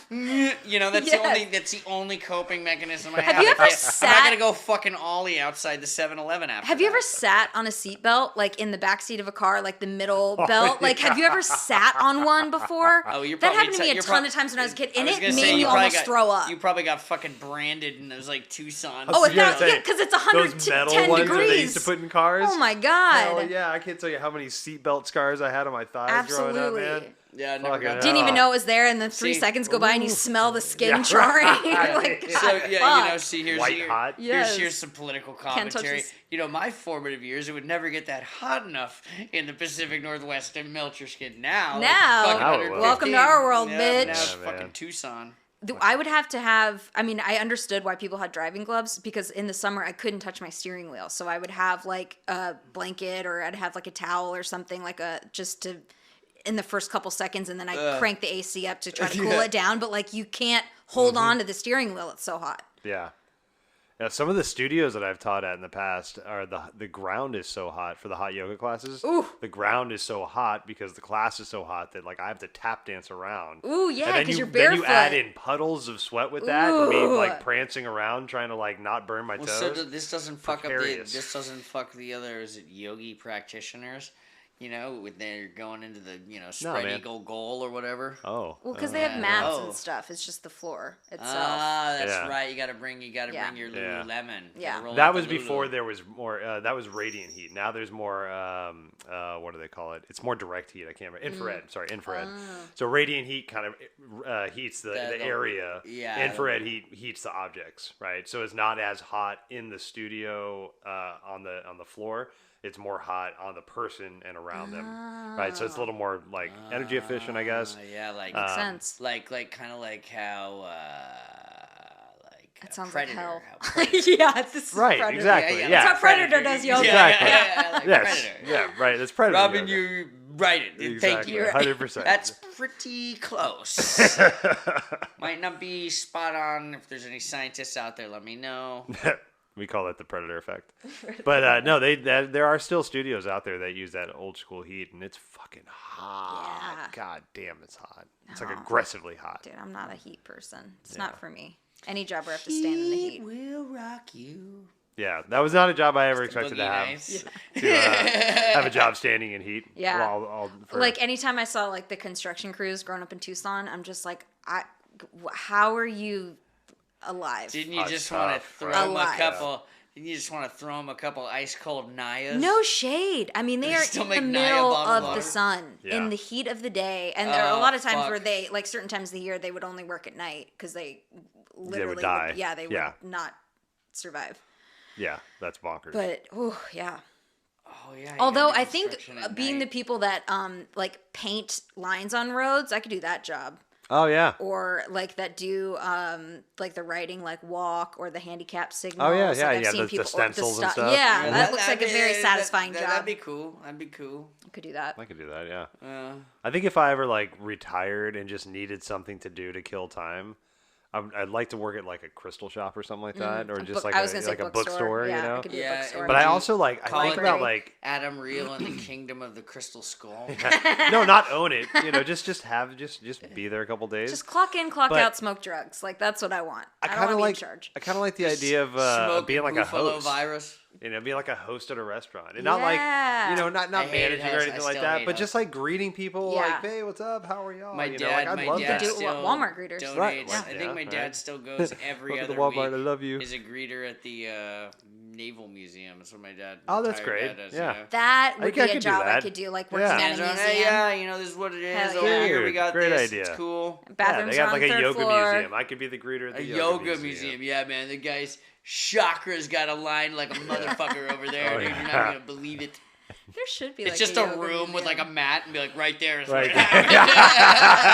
That's the only coping mechanism I have. Have you ever sat? I'm not gonna go fucking ollie outside the 7-Eleven after. Have you ever sat on a seatbelt, like in the backseat of a car, like the middle belt? Like, have you ever sat on one before? Oh, that happened to me a ton of times when I was a kid, and it made me almost throw up. You probably got fucking branded in those like Tucson. Oh, because it's 110 ones degrees. That they used to put in cars. Oh my god! Oh yeah, I can't tell you how many seatbelt scars I had on my thighs growing up, man. Yeah, I never got didn't even know it was there, and then 3 seconds go by and you smell the skin charring. Like, God, here's some political commentary. My formative years, it would never get that hot enough in the Pacific Northwest to melt your skin. Now, welcome to our world, bitch. Now it's fucking Tucson. I would have to have, I understood why people had driving gloves, because in the summer I couldn't touch my steering wheel. So I would have like a blanket, or I'd have like a towel or something, like just to, in the first couple seconds, and then I crank the AC up to try to cool it down. But like you can't hold on to the steering wheel; it's so hot. Yeah. Yeah, some of the studios that I've taught at in the past are the ground is so hot for the hot yoga classes. Ooh. The ground is so hot because the class is so hot that like I have to tap dance around. Ooh, yeah, because you're barefoot. Then you add in puddles of sweat with that, and me like prancing around trying to like not burn my toes. So this doesn't fuck up the other yogi practitioners. When they're going into the, spread eagle goal or whatever. Oh. Well, because they have mats and stuff. It's just the floor itself. That's right. You got to bring your Lululemon. Yeah. That was before there was more, that was radiant heat. Now there's more, what do they call it? It's more direct heat. I can't remember. Infrared. Sorry, infrared. So radiant heat kind of heats the area. Yeah. Infrared heat heats the objects, right? So it's not as hot in the studio on the floor. It's more hot on the person and around them, right? So it's a little more like energy efficient, I guess. Yeah, like makes sense. Like kind of like how that sounds Predator, like hell. Yeah, this is right, Predator. exactly. Yeah. That's how Predator does yoga. Exactly. Like yes. Predator. Yeah, right. That's Predator. Robin, yoga. you right it. Exactly. Thank you. 100%. That's pretty close. Might not be spot on. If there's any scientists out there, let me know. We call that the Predator effect. But no, there are still studios out there that use that old school heat, and it's fucking hot. Yeah. God damn, it's hot. It's like aggressively hot. Dude, I'm not a heat person. It's not for me. Any job where I have to stand in the heat. Will rock you. Yeah, that was not a job I ever expected to have. Nice. To have a job standing in heat. Yeah. For like anytime I saw like the construction crews growing up in Tucson, I'm just like, how are you alive? Didn't you just want to throw them a couple? Didn't you just want to throw them a couple ice cold Nayas? No shade. I mean, they are in the middle of the sun, in the heat of the day, and there are a lot of times where they, like certain times of the year, they would only work at night because they literally would die. They would not survive. Yeah, that's bonkers. But Oh yeah. Although I think being the people that like paint lines on roads, I could do that job. Oh yeah. or like that do like the writing, like walk or the handicap signals. Oh yeah, like yeah, I've yeah. seen The people stencils and stuff. Yeah, Mhm. that looks like a very satisfying job. That'd be cool. That'd be cool. I could do that. I could do that. Yeah. Uh, I think if I ever like retired and just needed something to do to kill time, I'd like to work at like a crystal shop or something like that, or just like I was gonna say a bookstore, Yeah, you know. I could do a Yeah, bookstore. But I also like I Call think it about like Adam Reel and the Kingdom of the Crystal Skull. no, not own it. You know, just be there a couple days. just clock in, clock But- out, smoke drugs. Like that's what I want. I don't kind want of to be in like charge. I kind of like the idea of Smoke being like a Buffalo host. virus. You know, being like a host at a restaurant, and not like Yeah. not I hated managing or hosts. anything I like still that, hate but just hosts. like greeting people, Yeah. like, hey, what's up? How are y'all? My you dad, know, like, I'd my love dad that. Do still Walmart greeters. donates. Right, I think my yeah, dad right. still goes every Welcome other to Walmart. week. I love you. Is a greeter at the Naval Museum. That's what my dad. Oh, that's retired great. dad does, Yeah. That I would think I be a could do job I that. could do, like Yeah. working at Hands a on, museum. hey, yeah, you know, this is what it is Hell over yeah. here. We got Great this. idea. It's cool. Yeah, Bathrooms they are have on like the a third yoga floor. museum. I could be the greeter at A the yoga museum. Yeah, man. The guy's chakra's got a line like a motherfucker over there, Oh, dude. You're yeah. not going to believe it. There should be. It's like just a a yoga room with like a museum. mat and be like, right there is Right. where it happened.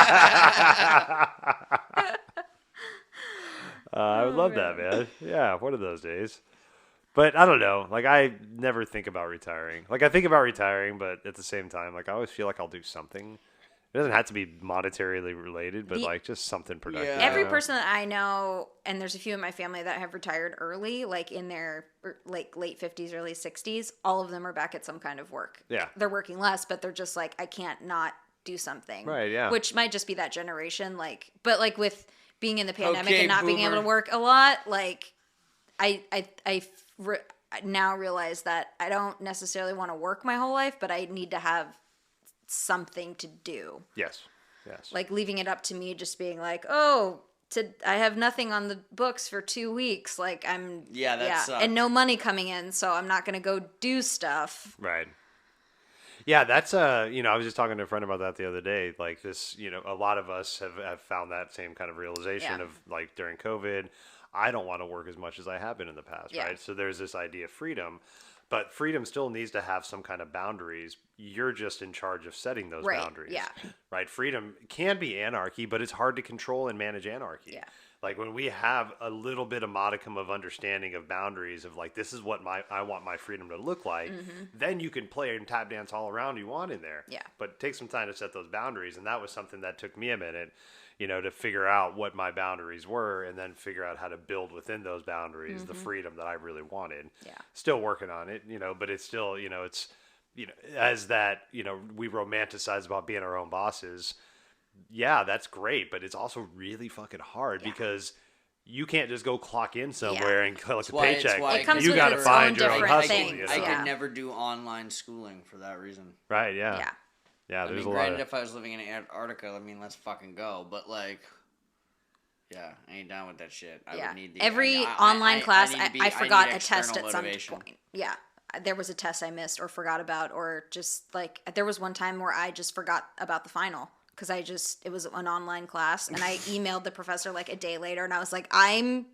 I would love that, man. Yeah, one of those days. But I don't know. Like, I never think about retiring. Like, I think about retiring, but at the same time, like, I always feel like I'll do something. It doesn't have to be monetarily related, but like just something productive. Yeah. Every you know? person that I know, and there's a few in my family that have retired early, like in their like late 50s, early 60s, all of them are back at some kind of work. Yeah. They're working less, but they're just like, I can't not do something. Right, yeah. Which might just be that generation. Like, but like with being in the pandemic Okay, and not being able boomer. to work a lot, like now realize that I don't necessarily want to work my whole life, but I need to have something to do. Yes. Yes. Like leaving it up to me, just being like, oh, I have nothing on the books for 2 weeks. Like sucks. and no money coming in, so I'm not gonna go do stuff. Right. Yeah, that's I was just talking to a friend about that the other day. Like this, a lot of us have found that same kind of realization Yeah. of like during COVID, I don't want to work as much as I have been in the past, Yeah. right? So there's this idea of freedom, but freedom still needs to have some kind of boundaries. You're just in charge of setting those Right, boundaries. yeah. Right? Freedom can be anarchy, but it's hard to control and manage anarchy. Yeah. Like when we have a little bit of modicum of understanding of boundaries of like, this is what I want my freedom to look like, then you can play and tap dance all around you want in there. Yeah. But take some time to set those boundaries. And that was something that took me a minute, to figure out what my boundaries were and then figure out how to build within those boundaries the freedom that I really wanted. Yeah. Still working on it, but it's still, it's, as that, we romanticize about being our own bosses. Yeah, that's great, but it's also really fucking hard because you can't just go clock in somewhere and collect a why- it's paycheck. why It comes You with got to its find own your own different hustle. things, I yeah. could never do online schooling for that reason. Right? Yeah. Yeah. Yeah. I There's mean, a lot. granted, Of, if I was living in Antarctica, I mean, let's fucking go. But like, yeah, I ain't down with that shit. I Yeah. would need the Every I- online I class, need to be- I I forgot need a test external at some motivation. point. Yeah. There was a test I missed or forgot about, or just like, there was one time where I just forgot about the final because it was an online class, and I emailed the professor like a day later, and I was like, I'm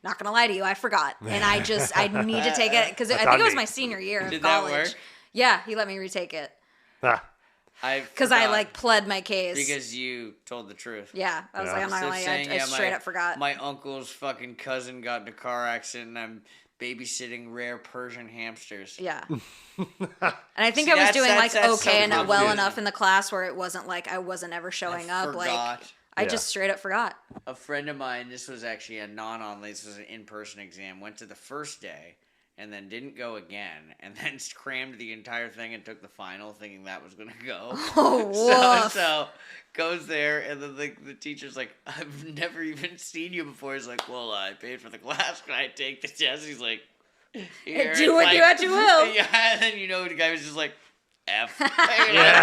not gonna lie to you, I forgot, and I need to take it because I That's think on it was me. my senior year of Did that college. work? Yeah, he let me retake it Because I like pled my case. because you told the truth. Yeah, I was Yeah. like, I'm not Instead gonna of lie, saying, I yeah, straight up forgot. My uncle's fucking cousin got in a car accident, and I'm babysitting rare Persian hamsters. Yeah. And I think See, I was that's- doing that's- like that's okay so and well confusing. enough in the class where it wasn't like I wasn't ever showing up. Like forgot. I Yeah. just straight up forgot. A friend of mine, this was actually a non-online, this was an in-person exam, went to the first day and then didn't go again, and then crammed the entire thing and took the final thinking that was going to go. Oh, woof. So goes there, and then the teacher's like, I've never even seen you before. He's like, well, I paid for the class. Can I take the test? He's like, here. Do what you at your will. Yeah, and then the guy was just like, F.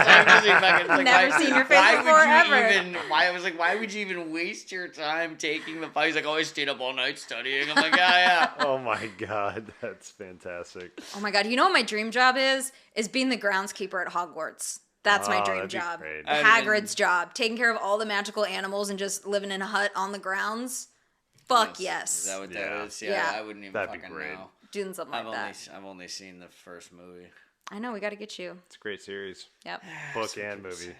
Never seen your face before, ever. Why would you even waste your time taking the file? He's like, oh, I stayed up all night studying. I'm like, yeah. oh my god, that's fantastic. Oh my god, you know what my dream job is? Is being the groundskeeper at Hogwarts. That's my Oh, dream that'd be job. great. Hagrid's job. Taking care of all the magical animals and just living in a hut on the grounds. Fuck yes. Is that what Yeah. that is? Yeah, Yeah. I wouldn't even That'd be fucking great. know. Doing something like that. I've only seen the first movie. I know, we gotta get you. It's a great series, Yep. book and movie.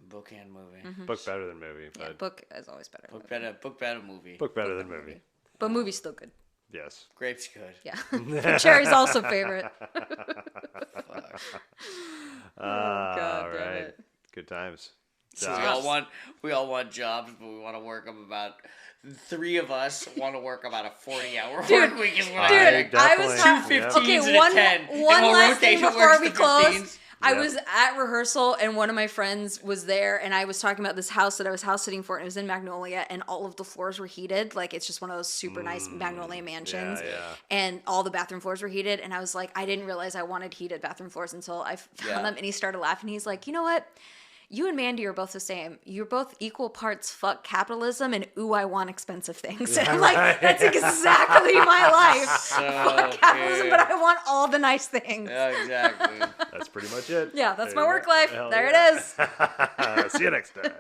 Book and movie. Mm-hmm. Book better than movie. Yeah, But book is always better. Book better movie. book better than movie. But movie's still good. Yes. Grape's good. Yeah. Cherry's also favorite. Fuck. God all damn right. it. Good times. So we all want jobs, but we want to work them about. 3 of us want to work about a 40-hour work week. Is what I was definitely- two 15s okay. and a 10. One and we'll last rotate thing who before works we the close. 15s. I Yep. was at rehearsal and one of my friends was there and I was talking about this house that I was house sitting for and it was in Magnolia and all of the floors were heated. Like it's just one of those super nice Magnolia mansions. Yeah. And all the bathroom floors were heated. And I was like, I didn't realize I wanted heated bathroom floors until I found them. And he started laughing. He's like, you know what? You and Mandy are both the same. You're both equal parts fuck capitalism and ooh, I want expensive things. And I'm like, that's exactly my life. Fuck capitalism, but I want all the nice things. Yeah, exactly. That's pretty much it. Yeah, that's There my you work go. life. Hell There yeah. it is. See you next time.